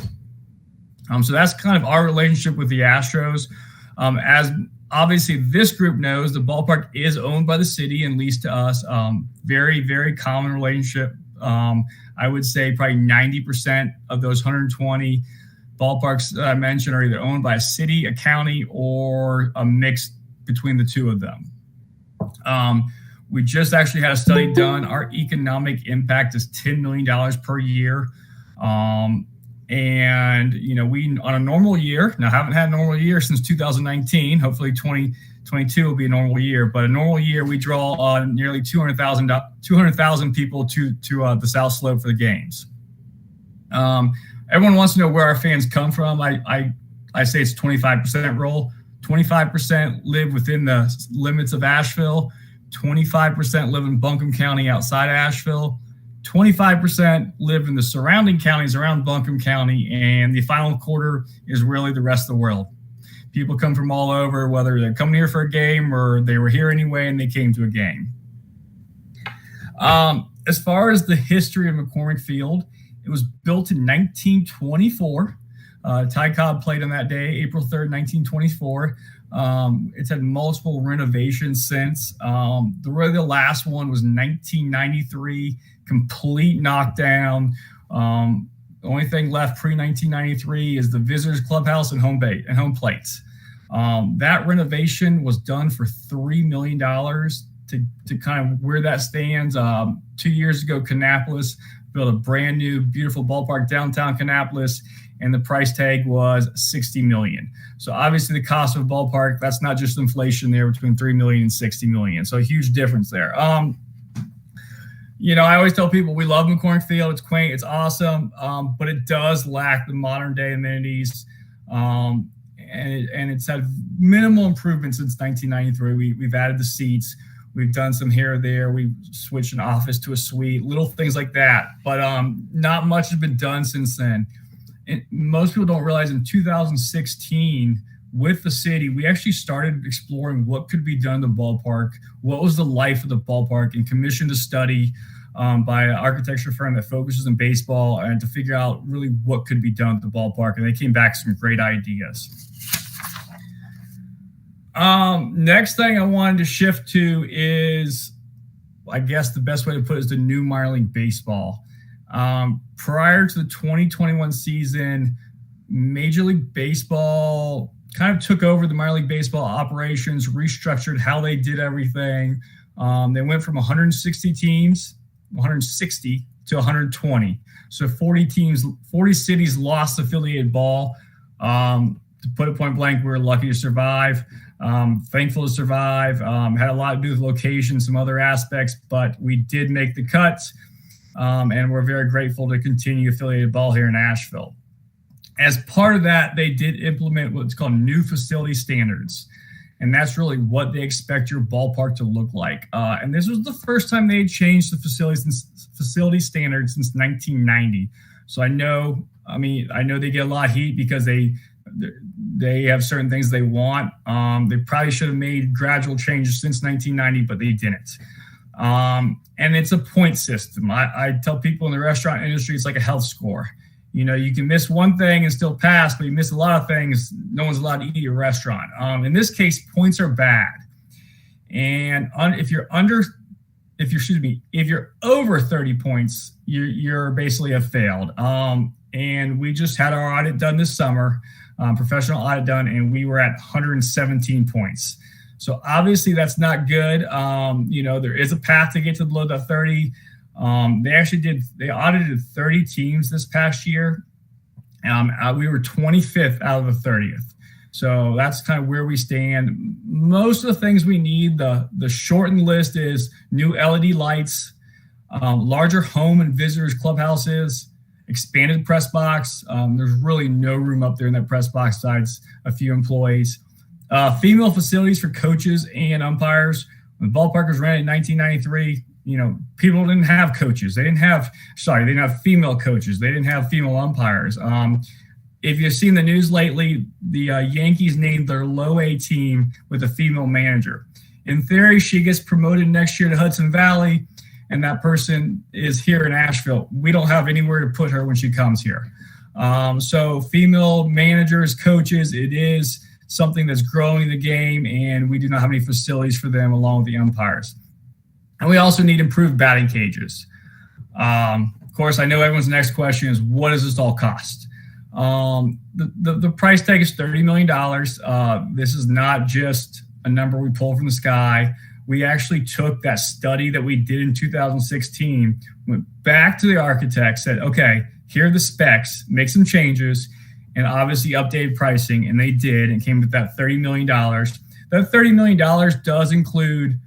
So that's kind of our relationship with the Astros. As obviously this group knows, the ballpark is owned by the city and leased to us. Very, very common relationship. I would say probably 90% of those 120 ballparks that I mentioned are either owned by a city, a county, or a mix between the two of them. We just actually had a study done. Our economic impact is $10 million per year. And, we, on a normal year, now haven't had a normal year since 2019, hopefully 2022 will be a normal year, but a normal year, we draw nearly 200,000 people to the South Slope for the games. Everyone wants to know where our fans come from. I say it's 25% rule. 25% live within the limits of Asheville. 25% live in Buncombe County outside Asheville. 25% live in the surrounding counties around Buncombe County, and the final quarter is really the rest of the world. People come from all over, whether they're coming here for a game or they were here anyway and they came to a game. As far as the history of McCormick Field, it was built in 1924. Ty Cobb played on that day, April 3rd, 1924. It's had multiple renovations since. The last one was 1993, complete knockdown. The only thing left pre-1993 is the visitors clubhouse and home plates. That renovation was done for $3 million to kind of where that stands. 2 years ago, Kannapolis built a brand new, beautiful ballpark downtown Kannapolis, and the price tag was $60 million. So obviously the cost of a ballpark, that's not just inflation there between $3 million and $60 million. So a huge difference there. You know, I always tell people we love McCormick Field. It's quaint, it's awesome, but it does lack the modern day amenities. And it's had minimal improvement since 1993. We've added the seats. We've done some here or there. We've switched an office to a suite, little things like that. But not much has been done since then. And most people don't realize in 2016, with the city, we actually started exploring what could be done in the ballpark, what was the life of the ballpark, and commissioned a study by an architecture firm that focuses on baseball and to figure out really what could be done at the ballpark. And they came back with some great ideas. Next thing I wanted to shift to is, I guess the best way to put it is the new minor league baseball. Prior to the 2021 season, Major League Baseball kind of took over the minor league baseball operations, restructured how they did everything. They went from 160 teams, 160 to 120. So 40 cities lost affiliated ball. To put it point blank, we were lucky to survive. Thankful to survive. Had a lot to do with location, some other aspects, but we did make the cuts. And we're very grateful to continue affiliated ball here in Asheville. As part of that, they did implement what's called new facility standards. And that's really what they expect your ballpark to look like. And this was the first time they changed the facility standards since 1990. So I know they get a lot of heat because they have certain things they want. They probably should have made gradual changes since 1990, but they didn't. And it's a point system. I tell people in the restaurant industry, it's like a health score. You know, you can miss one thing and still pass, but you miss a lot of things, no one's allowed to eat at your restaurant. In this case, points are bad. And if you're over 30 points, you're basically have failed. And we just had our audit done this summer, professional audit done, and we were at 117 points. So obviously that's not good. You know, there is a path to get to below the 30. They audited 30 teams this past year. We were 25th out of the 30th. So that's kind of where we stand. Most of the things we need, the shortened list is new LED lights, larger home and visitors clubhouses, expanded press box. There's really no room up there in that press box besides a few employees. Female facilities for coaches and umpires. When the ballpark was rented in 1993, you know, people didn't have coaches. They didn't have female coaches. They didn't have female umpires. If you've seen the news lately, the Yankees named their low A team with a female manager. In theory, she gets promoted next year to Hudson Valley, and that person is here in Asheville. We don't have anywhere to put her when she comes here. So female managers, coaches, it is something that's growing the game, and we do not have any facilities for them along with the umpires. And we also need improved batting cages. Of course, I know everyone's next question is, what does this all cost? The price tag is $30 million. This is not just a number we pulled from the sky. We actually took that study that we did in 2016, went back to the architect, said, okay, here are the specs, make some changes, and obviously updated pricing, and they did, and came with that $30 million. That $30 million does include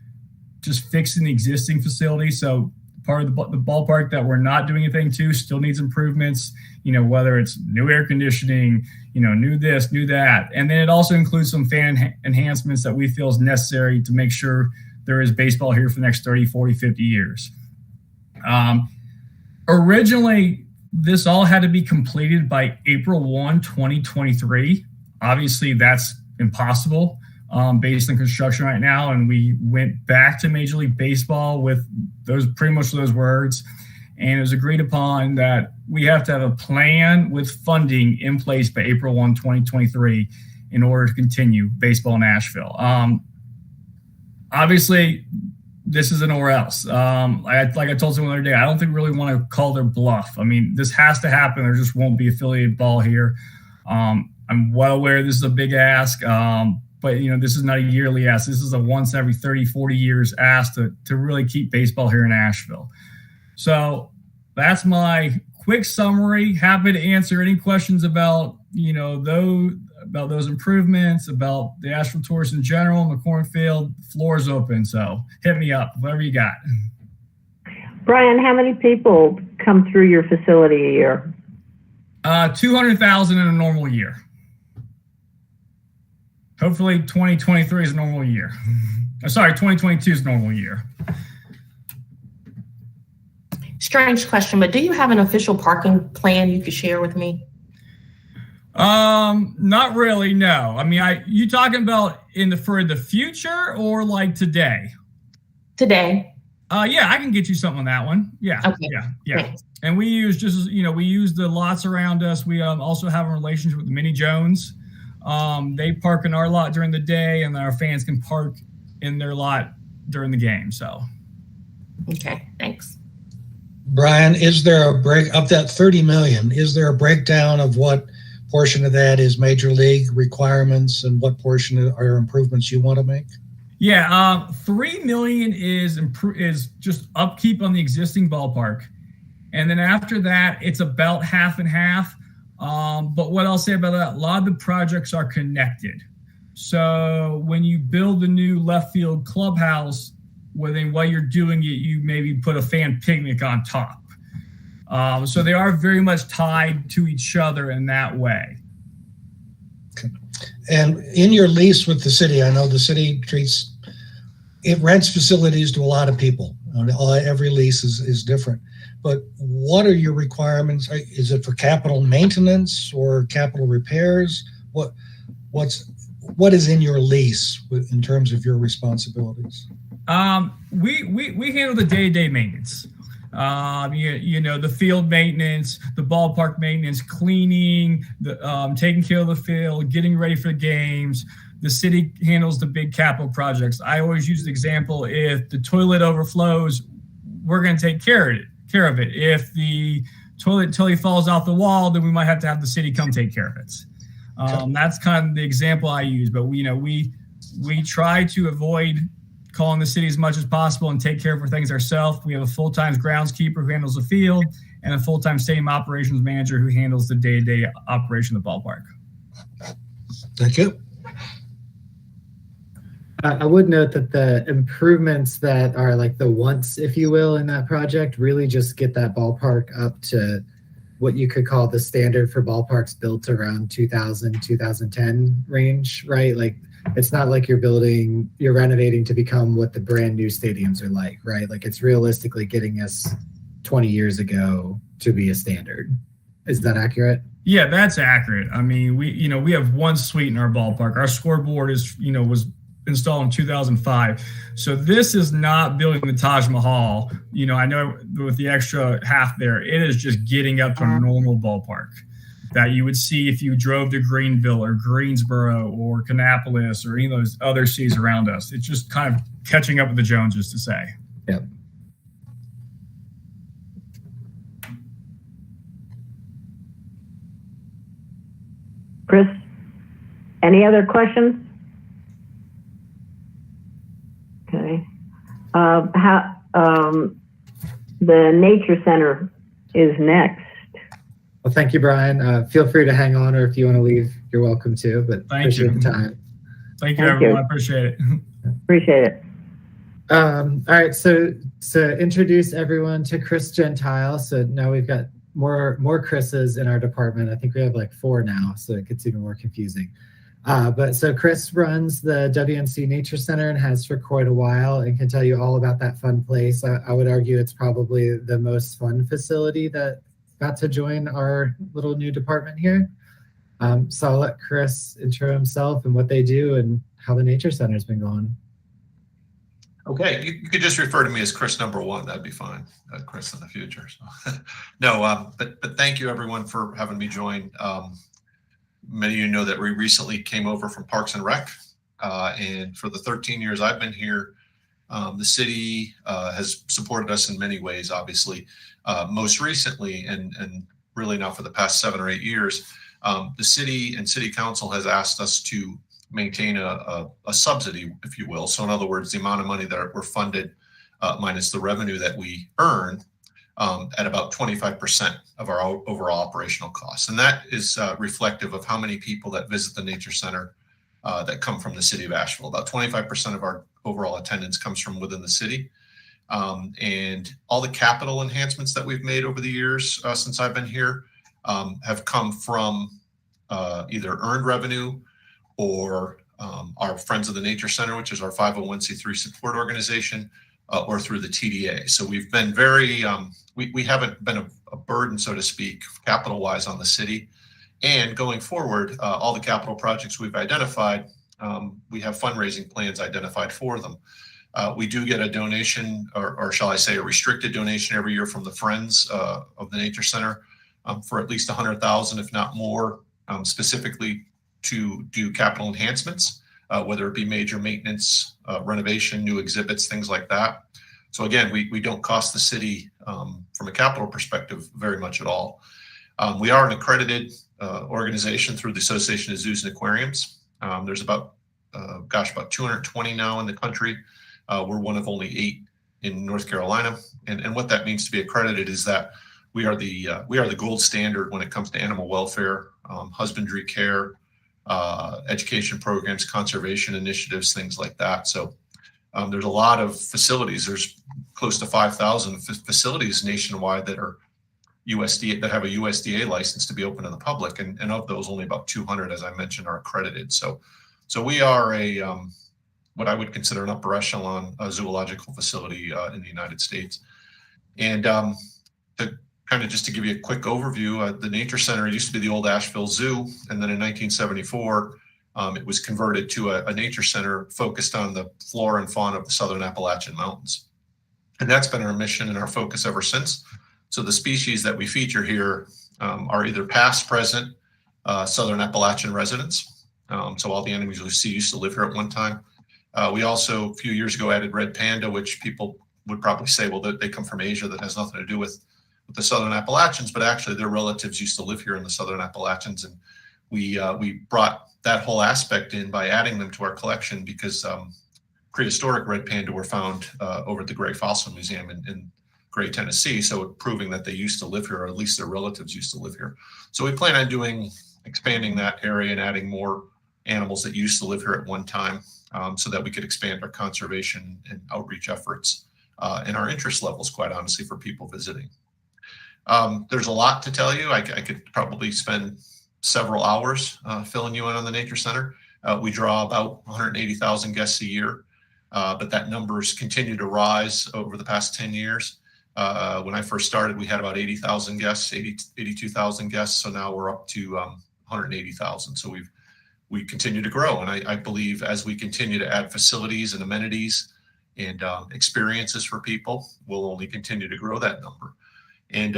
just fixing the existing facility. So part of the ballpark that we're not doing anything to still needs improvements, you know, whether it's new air conditioning, you know, new this, new that. And then it also includes some fan enhancements that we feel is necessary to make sure there is baseball here for the next 30, 40, 50 years. Originally, this all had to be completed by April 1, 2023. Obviously, that's impossible based on construction right now. And we went back to Major League Baseball with pretty much those words. And it was agreed upon that we have to have a plan with funding in place by April 1, 2023 in order to continue baseball in Asheville. Obviously, this is an or else. Like I told someone the other day, I don't think we really want to call their bluff. I mean, this has to happen. There just won't be affiliated ball here. I'm well aware this is a big ask, but this is not a yearly ask. This is a once every 30, 40 years ask to really keep baseball here in Asheville. So that's my quick summary. Happy to answer any questions about, about those improvements, about the Asheville Tourist in general, Mccormick Field. Floor is open, so hit me up, whatever you got. Brian, how many people come through your facility a year? 200,000 in a normal year. Hopefully 2023 is a normal year. Sorry, 2022 is a normal year. Strange question, but do you have an official parking plan you could share with me? Not really, no. I mean, you talking about for the future or like today? Today. Yeah, I can get you something on that one. Yeah. Okay. Yeah. Thanks. And we use we use the lots around us. We also have a relationship with Minnie Jones. They park in our lot during the day, and our fans can park in their lot during the game. So. Okay. Thanks. Brian, is there a break of that 30 million? Is there a breakdown of what portion of that is major league requirements and what portion are improvements you want to make? Yeah, 3 million is just upkeep on the existing ballpark, and then after that, it's about half and half. But what I'll say about that, a lot of the projects are connected. So when you build the new left field clubhouse, while you're doing it, you maybe put a fan picnic on top. So they are very much tied to each other in that way. Okay. And in your lease with the city, I know the city rents facilities to a lot of people. Every lease is different. But what are your requirements? Is it for capital maintenance or capital repairs? What is in your lease in terms of your responsibilities? We handle the day-to-day maintenance. The field maintenance, the ballpark maintenance, cleaning, taking care of the field, getting ready for the games. The city handles the big capital projects. I always use the example: if the toilet overflows, we're going to take care of it. If the toilet totally falls off the wall, then we might have to have the city come take care of it. That's kind of the example I use. But we try to avoid calling the city as much as possible and take care of things ourselves. We have a full-time groundskeeper who handles the field and a full-time stadium operations manager who handles the day-to-day operation of the ballpark. Thank you. I would note that the improvements that are like the once, if you will, in that project really just get that ballpark up to what you could call the standard for ballparks built around 2000, 2010 range, right? Like, it's not like you're renovating to become what the brand new stadiums are like, right? Like, it's realistically getting us 20 years ago to be a standard. Is that accurate? Yeah, that's accurate. I mean, we have one suite in our ballpark. Our scoreboard was installed in 2005. So this is not building the Taj Mahal. I know with the extra half there, it is just getting up to a normal ballpark that you would see if you drove to Greenville or Greensboro or Kannapolis or any of those other cities around us. It's just kind of catching up with the Joneses, to say. Yep. Chris, any other questions? Okay. The Nature Center is next. Well, thank you, Brian. Feel free to hang on, or if you want to leave, you're welcome to. But appreciate the time. Thank you, everyone. I appreciate it. Appreciate it. All right, so introduce everyone to Chris Gentile. So now we've got more Chris's in our department. I think we have like 4 now, so it gets even more confusing. But so Chris runs the WNC Nature Center and has for quite a while, and can tell you all about that fun place. I would argue it's probably the most fun facility that got to join our little new department here. So I'll let Chris intro himself and what they do and how the Nature Center has been going. Okay, you could just refer to me as Chris number one. That'd be fine, Chris in the future. So. No, but thank you everyone for having me join. Many of you know that we recently came over from Parks and Rec, and for the 13 years I've been here, the city has supported us in many ways. Obviously, most recently, and really now for the past 7 or 8 years, the city and city council has asked us to maintain a subsidy, if you will. So in other words, the amount of money that we're funded minus the revenue that we earn at about 25% of our overall operational costs. And that is reflective of how many people that visit the Nature Center that come from the city of Asheville. About 25% of our overall attendance comes from within the city. And all the capital enhancements that we've made over the years since I've been here have come from either earned revenue or our Friends of the Nature Center, which is our 501c3 support organization, or through the TDA. So we've been very, we haven't been a burden, so to speak, capital-wise on the city. And going forward, all the capital projects we've identified, we have fundraising plans identified for them. We do get a donation, or shall I say a restricted donation every year from the Friends of the Nature Center for at least $100,000, if not more, specifically to do capital enhancements, whether it be major maintenance, renovation, new exhibits, things like that. So again, we don't cost the city from a capital perspective very much at all. We are an accredited organization through the Association of Zoos and Aquariums. There's about 220 now in the country. We're one of only 8 in North Carolina. And what that means to be accredited is that we are the gold standard when it comes to animal welfare, husbandry care, education programs, conservation initiatives, things like that. So there's a lot of facilities. There's close to 5,000 facilities nationwide that are USDA, that have a USDA license to be open to the public, and of those, only about 200, as I mentioned, are accredited. So we are a what I would consider an upper echelon zoological facility in the United States. And to kind of just to give you a quick overview, the Nature Center used to be the old Asheville Zoo, and then in 1974, it was converted to a nature center focused on the flora and fauna of the Southern Appalachian Mountains. And that's been our mission and our focus ever since. So the species that we feature here are either past, present, Southern Appalachian residents. So all the animals you see used to live here at one time. We also, a few years ago, added red panda, which people would probably say, well, they come from Asia. That has nothing to do with the Southern Appalachians, but actually their relatives used to live here in the Southern Appalachians. And we brought that whole aspect in by adding them to our collection because prehistoric red panda were found over at the Gray Fossil Museum in Gray, Tennessee. So proving that they used to live here, or at least their relatives used to live here. So we plan on expanding that area and adding more animals that used to live here at one time so that we could expand our conservation and outreach efforts and our interest levels, quite honestly, for people visiting. There's a lot to tell you. I could probably spend several hours filling you in on the Nature Center. We draw about 180,000 guests a year, but that numbers continue to rise over the past 10 years. When I first started, we had about 80,000 guests, 82,000 guests. So now we're up to 180,000. So we continue to grow. And I believe as we continue to add facilities and amenities and experiences for people, we'll only continue to grow that number. And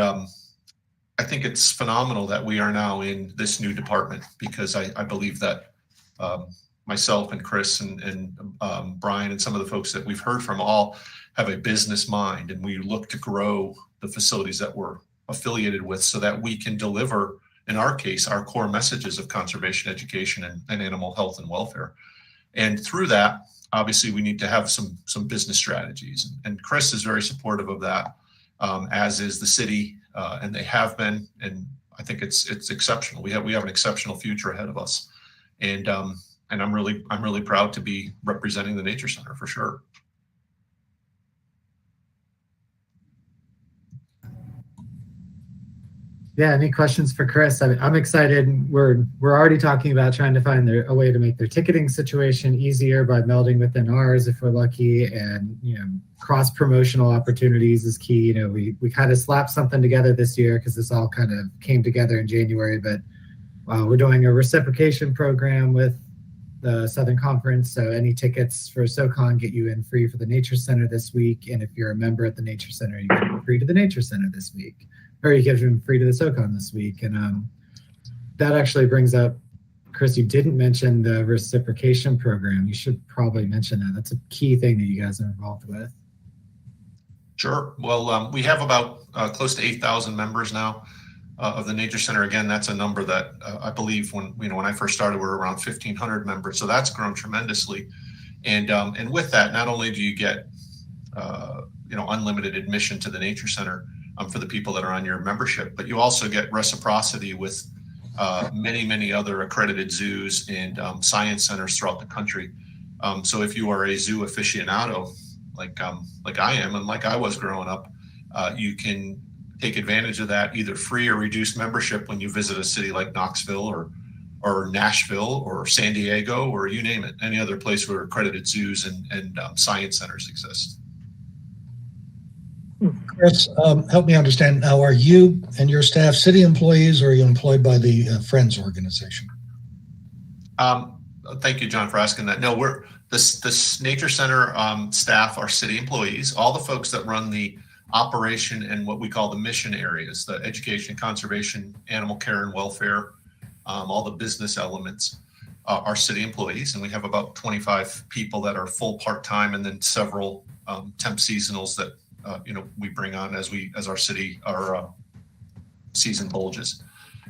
I think it's phenomenal that we are now in this new department because I believe that myself and Chris and Brian and some of the folks that we've heard from all have a business mind, and we look to grow the facilities that we're affiliated with so that we can deliver, in our case, our core messages of conservation, education, and animal health and welfare. And through that, obviously, we need to have some business strategies. And Chris is very supportive of that, as is the city, and they have been. And I think it's exceptional. We have an exceptional future ahead of us. And I'm really proud to be representing the Nature Center for sure. Yeah, any questions for Chris? I'm excited. We're already talking about trying to find a way to make their ticketing situation easier by melding within ours if we're lucky, and cross promotional opportunities is key. We kind of slapped something together this year because this all kind of came together in January, but we're doing a reciprocation program with the Southern Conference. So any tickets for SoCon get you in free for the Nature Center this week. And if you're a member at the Nature Center, you get free to the Nature Center this week, or you get them free to the SoCon this week. And that actually brings up, Chris, you didn't mention the reciprocation program. You should probably mention that. That's a key thing that you guys are involved with. Sure. Well, we have about close to 8,000 members now of the Nature Center. Again, that's a number that I believe when I first started, we were around 1,500 members. So that's grown tremendously. And with that, not only do you get unlimited admission to the Nature Center for the people that are on your membership, but you also get reciprocity with many other accredited zoos and science centers throughout the country. So if you are a zoo aficionado, like I am and like I was growing up, you can take advantage of that either free or reduced membership when you visit a city like Knoxville or Nashville or San Diego, or you name it, any other place where accredited zoos and science centers exist. Chris, help me understand now, are you and your staff city employees, or are you employed by the Friends organization? Thank you, John, for asking that. No, we're this Nature Center staff are city employees. All the folks that run the operation and what we call the mission areas, the education, conservation, animal care and welfare, all the business elements are city employees. And we have about 25 people that are full part-time, and then several temp seasonals that we bring on as our season bulges.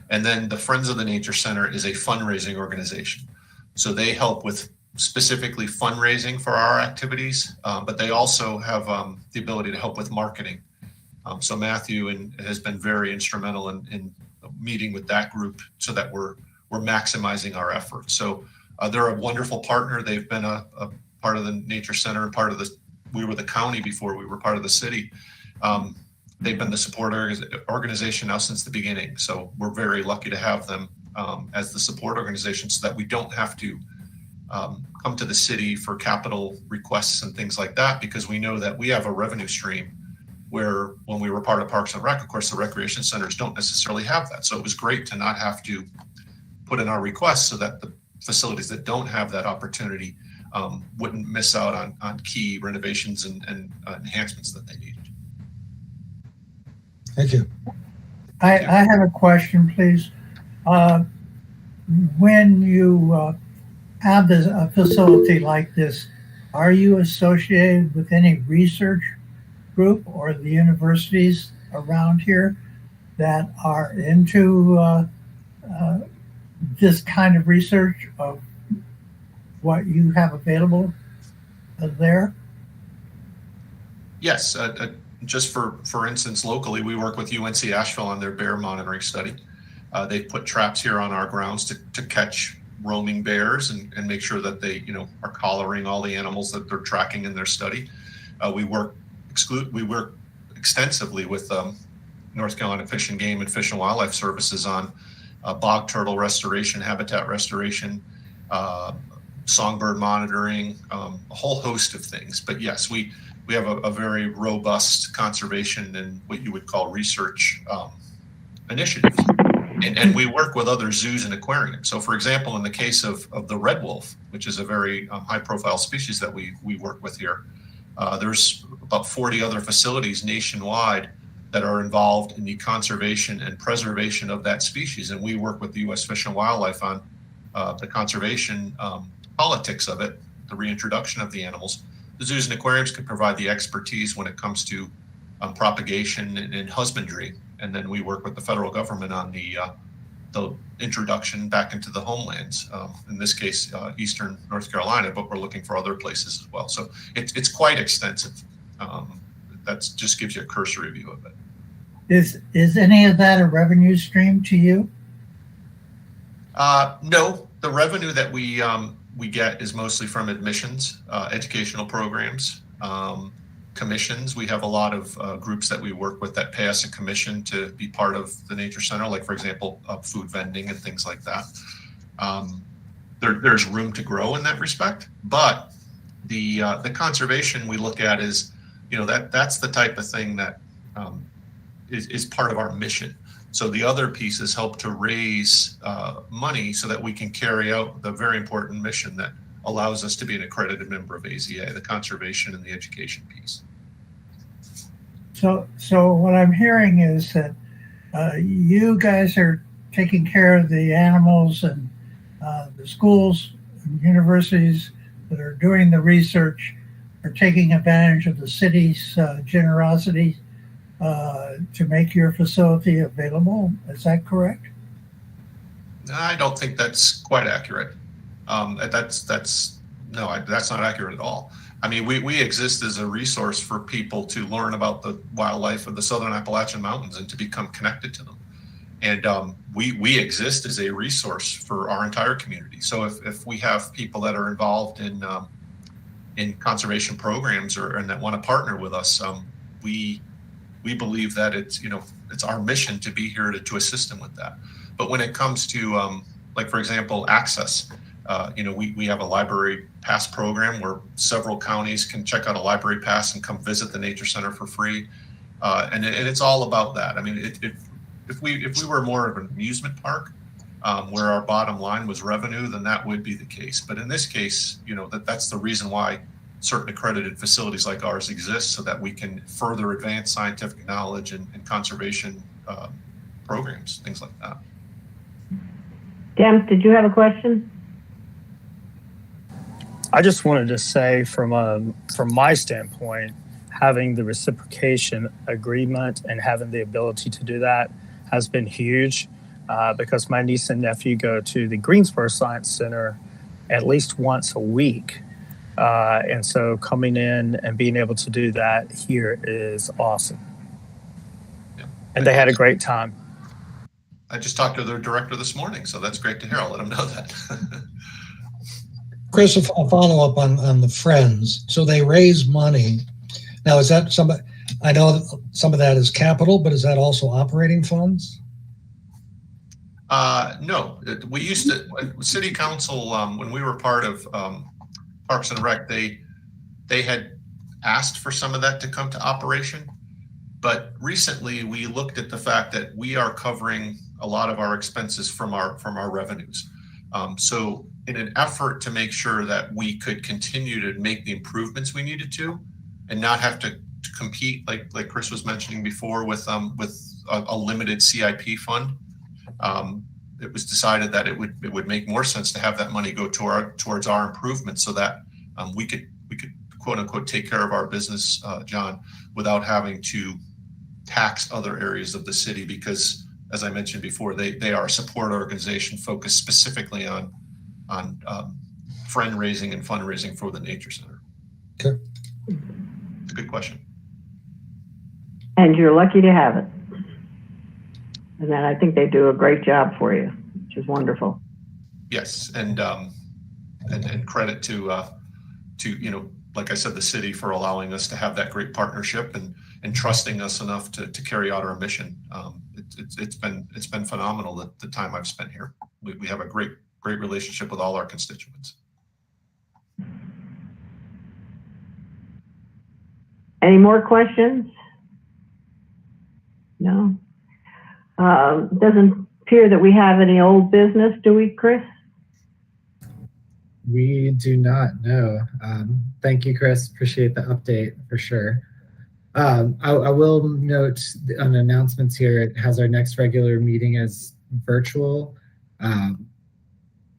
And then the Friends of the Nature Center is a fundraising organization. So they help with specifically fundraising for our activities, but they also have the ability to help with marketing. So Matthew has been very instrumental in meeting with that group so that we're maximizing our efforts. So they're a wonderful partner. They've been a part of the Nature Center, we were the county before we were part of the city. They've been the support organization now since the beginning. So we're very lucky to have them as the support organization so that we don't have to come to the city for capital requests and things like that, because we know that we have a revenue stream where when we were part of Parks and Rec, of course, the recreation centers don't necessarily have that. So it was great to not have to put in our requests so that the facilities that don't have that opportunity wouldn't miss out on key renovations and enhancements that they need. Thank you. I have a question, please. When you have a facility like this, are you associated with any research group or the universities around here that are into this kind of research of what you have available there? Yes, just for instance, locally, we work with UNC Asheville on their bear monitoring study. They put traps here on our grounds to catch roaming bears and make sure that they are collaring all the animals that they're tracking in their study. We work extensively with North Carolina Fish and Game and Fish and Wildlife Services on bog turtle restoration, habitat restoration, songbird monitoring, a whole host of things. But yes, we have a very robust conservation and what you would call research initiatives. And we work with other zoos and aquariums. So for example, in the case of the red wolf, which is a very high profile species that we work with here, there's about 40 other facilities nationwide that are involved in the conservation and preservation of that species. And we work with the U.S. Fish and Wildlife on the conservation politics of it, the reintroduction of the animals. The zoos and aquariums can provide the expertise when it comes to propagation and husbandry. And then we work with the federal government on the introduction back into the homelands. In this case, Eastern North Carolina, but we're looking for other places as well. So it's quite extensive. That just gives you a cursory view of it. Is any of that a revenue stream to you? No, the revenue that we get is mostly from admissions, educational programs, commissions. We have a lot of groups that we work with that pay us a commission to be part of the Nature Center, like for example, food vending and things like that. There's room to grow in that respect, but the conservation we look at is, that's the type of thing that is part of our mission. So the other pieces help to raise money so that we can carry out the very important mission that allows us to be an accredited member of AZA, the conservation and the education piece. So what I'm hearing is that you guys are taking care of the animals, and the schools and universities that are doing the research are taking advantage of the city's generosity to make your facility available. Is that correct? I don't think that's quite accurate. That's not accurate at all. I mean, we exist as a resource for people to learn about the wildlife of the Southern Appalachian Mountains and to become connected to them. And we exist as a resource for our entire community. So if we have people that are involved in conservation programs and that want to partner with us, we believe that it's our mission to be here to assist them with that. But when it comes to like, for example, access, we have a library pass program where several counties can check out a library pass and come visit the nature center for free. And it's all about that. I mean, if we were more of an amusement park where our bottom line was revenue, then that would be the case. But in this case, that's the reason why certain accredited facilities like ours exist, so that we can further advance scientific knowledge and conservation programs, things like that. James, did you have a question? I just wanted to say from my standpoint, having the reciprocation agreement and having the ability to do that has been huge because my niece and nephew go to the Greensboro Science Center at least once a week. And so coming in and being able to do that here is awesome. Yeah. And they had a great time. I just talked to their director this morning, so that's great to hear. I'll let them know that. Chris, a follow up on the Friends. So they raise money. Now, is that somebody? I know some of that is capital, but is that also operating funds? No, we used to. City Council, when we were part of Parks and Rec, they had asked for some of that to come to operation. But recently, we looked at the fact that we are covering a lot of our expenses from our revenues. So in an effort to make sure that we could continue to make the improvements we needed to, and not have to compete like Chris was mentioning before with a limited CIP fund, it was decided that it would make more sense to have that money go towards our improvements, so that we could quote unquote take care of our business, John, without having to tax other areas of the city, because as I mentioned before, they are a support organization focused specifically on friend raising and fundraising for the Nature Center. Okay. It's a good question. And you're lucky to have it. And then I think they do a great job for you, which is wonderful. Yes, and credit to like I said, the city for allowing us to have that great partnership and trusting us enough to carry out our mission. It's been phenomenal the time I've spent here. We have a great relationship with all our constituents. Any more questions? No. Doesn't appear that we have any old business, do we, Chris? We do not know. Thank you, Chris. Appreciate the update for sure. I will note on announcements here, it has our next regular meeting as virtual.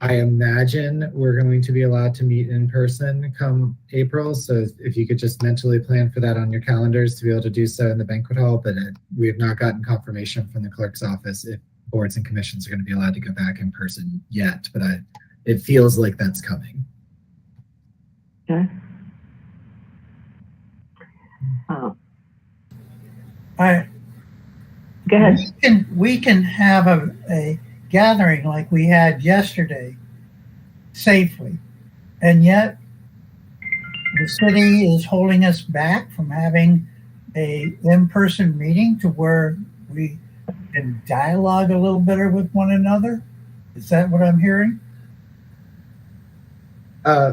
I imagine we're going to be allowed to meet in person come April. So if you could just mentally plan for that on your calendars to be able to do so in the banquet hall, but we have not gotten confirmation from the clerk's office if boards and commissions are going to be allowed to go back in person yet, but it feels like that's coming. Okay. Go ahead. We can have a gathering like we had yesterday safely, and yet the city is holding us back from having a in-person meeting to where we can dialogue a little better with one another. Is that what I'm hearing?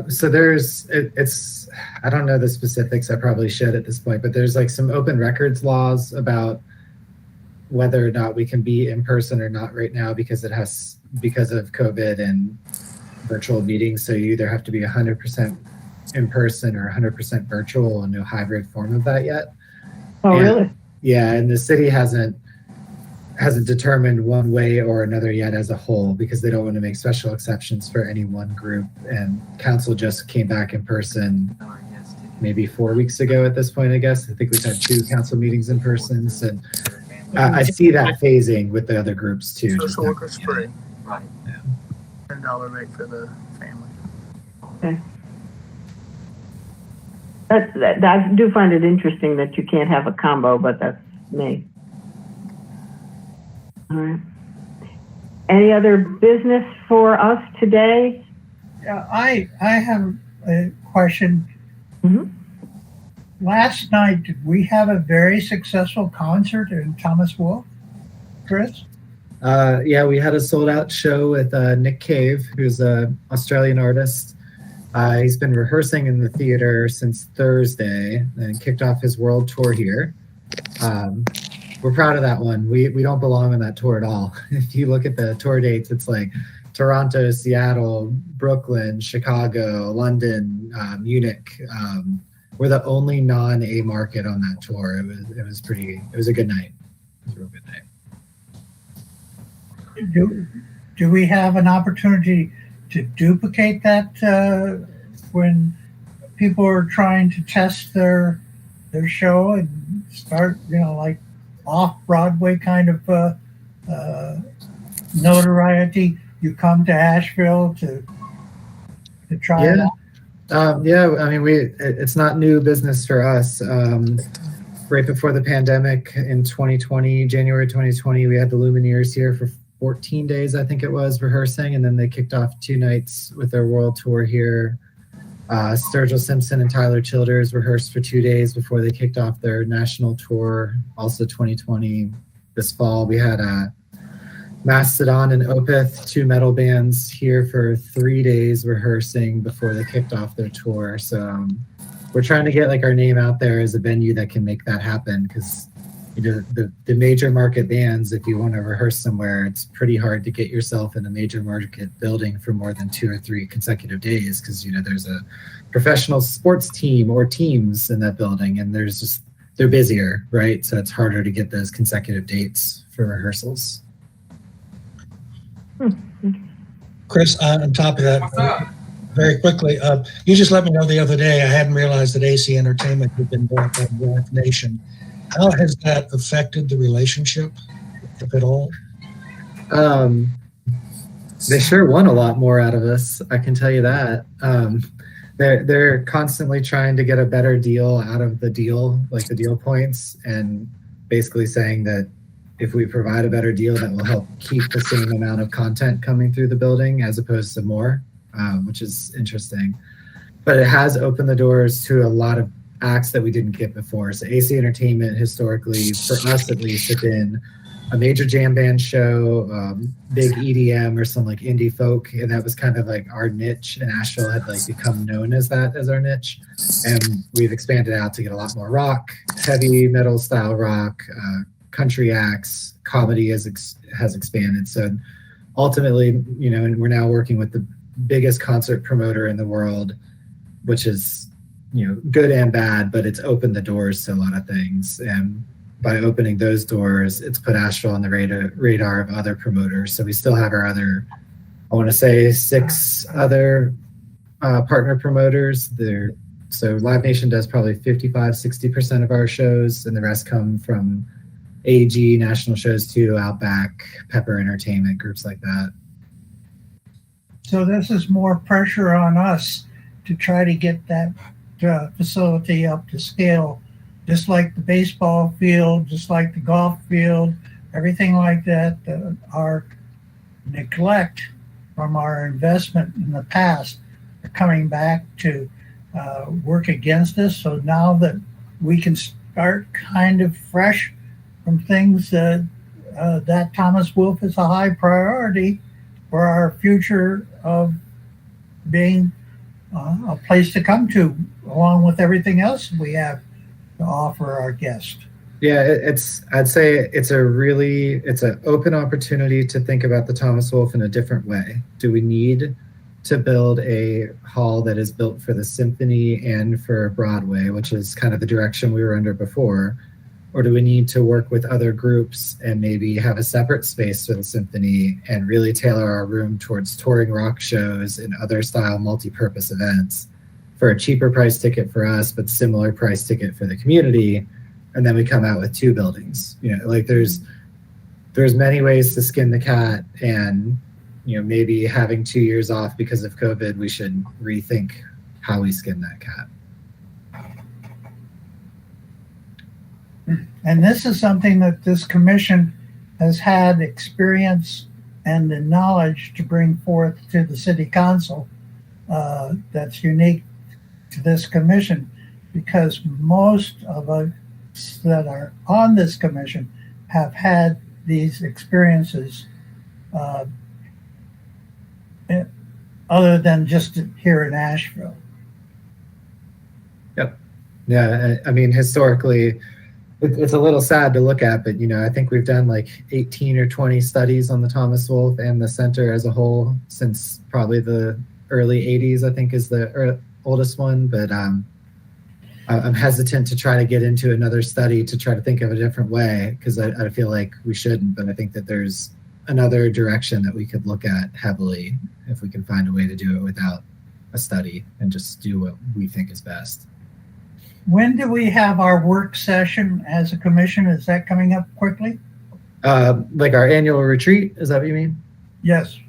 So it's I don't know the specifics. I probably should at this point, but there's like some open records laws about whether or not we can be in person or not right now because of COVID and virtual meetings. So you either have to be 100% in person or 100% virtual, and no hybrid form of that yet. Oh, really? Yeah, and the city hasn't determined one way or another yet as a whole, because they don't want to make special exceptions for any one group. And council just came back in person maybe 4 weeks ago at this point, I guess. I think we've had 2 council meetings in person. So I see that phasing with the other groups too. Social workers free. Right. Yeah. $10 rate for the family. Okay. I do find it interesting that you can't have a combo, but that's me. All right. Any other business for us today? I have a question. Mm-hmm. Last night, did we have a very successful concert in Thomas Wolfe, Chris? Yeah, we had a sold out show with Nick Cave, who's an Australian artist. He's been rehearsing in the theater since Thursday and kicked off his world tour here. We're proud of that one. We don't belong on that tour at all. If you look at the tour dates, it's like Toronto, Seattle, Brooklyn, Chicago, London, Munich. We're the only non-A market on that tour. It was a good night. It was a real good night. Do we have an opportunity to duplicate that when people are trying to test their show and start, like off-Broadway kind of notoriety? You come to Asheville to try it out? Yeah, I mean, it's not new business for us. Right before the pandemic in 2020, January 2020, we had the Lumineers here for 14 days, I think it was, rehearsing, and then they kicked off 2 nights with their world tour here. Sturgill Simpson and Tyler Childers rehearsed for 2 days before they kicked off their national tour, also 2020. This fall, we had Mastodon and Opeth, 2 metal bands, here for 3 days rehearsing before they kicked off their tour. So we're trying to get our name out there as a venue that can make that happen, because the major market bands, if you want to rehearse somewhere, it's pretty hard to get yourself in a major market building for more than 2 or 3 consecutive days, because there's a professional sports team or teams in that building, and they're busier, right? So it's harder to get those consecutive dates for rehearsals. Chris, on top of that, very quickly, you just let me know the other day, I hadn't realized that AC Entertainment had been bought by Wolfe Nation. How has that affected the relationship, if at all? They sure won a lot more out of us, I can tell you that. They're constantly trying to get a better deal out of the deal, like the deal points, and basically saying that if we provide a better deal, that will help keep the same amount of content coming through the building as opposed to more, which is interesting. But it has opened the doors to a lot of acts that we didn't get before. So AC Entertainment historically, for us at least, had been a major jam band show, big EDM or some indie folk, and that was kind of our niche, and Asheville had become known as that as our niche. And we've expanded out to get a lot more rock, heavy metal style rock, country acts, comedy has expanded. So ultimately, and we're now working with the biggest concert promoter in the world, which is good and bad, but it's opened the doors to a lot of things. And by opening those doors, it's put Asheville on the radar of other promoters. So we still have our other, I want to say 6 other partner promoters there. So Live Nation does probably 55-60% of our shows, and the rest come from AG, national shows too, Outback, Pepper Entertainment, groups like that. So this is more pressure on us to try to get that facility up to scale, just like the baseball field, just like the golf field, everything like that. Our neglect from our investment in the past are coming back to work against us. So now that we can start kind of fresh from things that Thomas Wolfe is a high priority for our future of being a place to come to, along with everything else we have to offer our guests. Yeah, I'd say it's an open opportunity to think about the Thomas Wolfe in a different way. Do we need to build a hall that is built for the Symphony and for Broadway, which is kind of the direction we were under before? Or do we need to work with other groups and maybe have a separate space for the Symphony and really tailor our room towards touring rock shows and other style multi-purpose events for a cheaper price ticket for us, but similar price ticket for the community? And then we come out with 2 buildings. Like there's many ways to skin the cat, and maybe having 2 years off because of COVID, we should rethink how we skin that cat. And this is something that this commission has had experience and the knowledge to bring forth to the city council that's unique to this commission, because most of us that are on this commission have had these experiences other than just here in Asheville. Yep. Yeah, I mean, historically, it's a little sad to look at, but I think we've done like 18 or 20 studies on the Thomas Wolfe and the center as a whole since probably the early 80s, I think is the oldest one. But I'm hesitant to try to get into another study to try to think of a different way, because I feel like we shouldn't, but I think that there's another direction that we could look at heavily if we can find a way to do it without a study and just do what we think is best. When do we have our work session as a commission? Is that coming up quickly? Like our annual retreat, is that what you mean? Yes.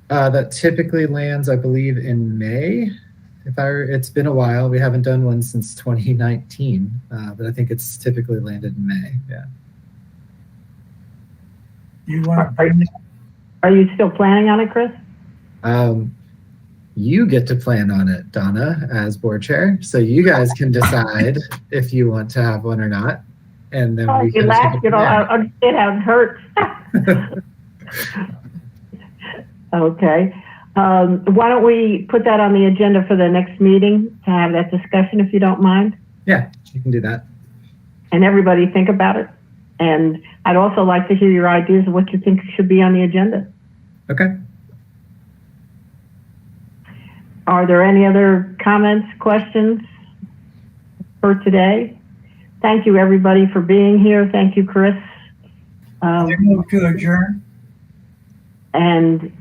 That typically lands, I believe, in May. It's been a while. We haven't done one since 2019, but I think it's typically landed in May. Yeah. Are you still planning on it, Chris? You get to plan on it, Donna, as board chair. So you guys can decide if you want to have one or not. And then we can laugh, I understand how it hurts. Okay. Why don't we put that on the agenda for the next meeting to have that discussion, if you don't mind? Yeah, you can do that. And everybody think about it. And I'd also like to hear your ideas of what you think should be on the agenda. Okay. Are there any other comments, questions for today? Thank you, everybody, for being here. Thank you, Chris. I move to adjourn. And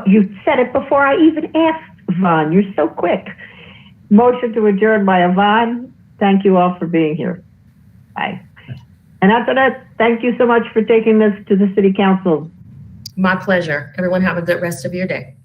you said it before I even asked, Yvonne. You're so quick. Motion to adjourn by Yvonne. Thank you all for being here. Bye. And after that, thank you so much for taking this to the city council. My pleasure. Everyone have a good rest of your day.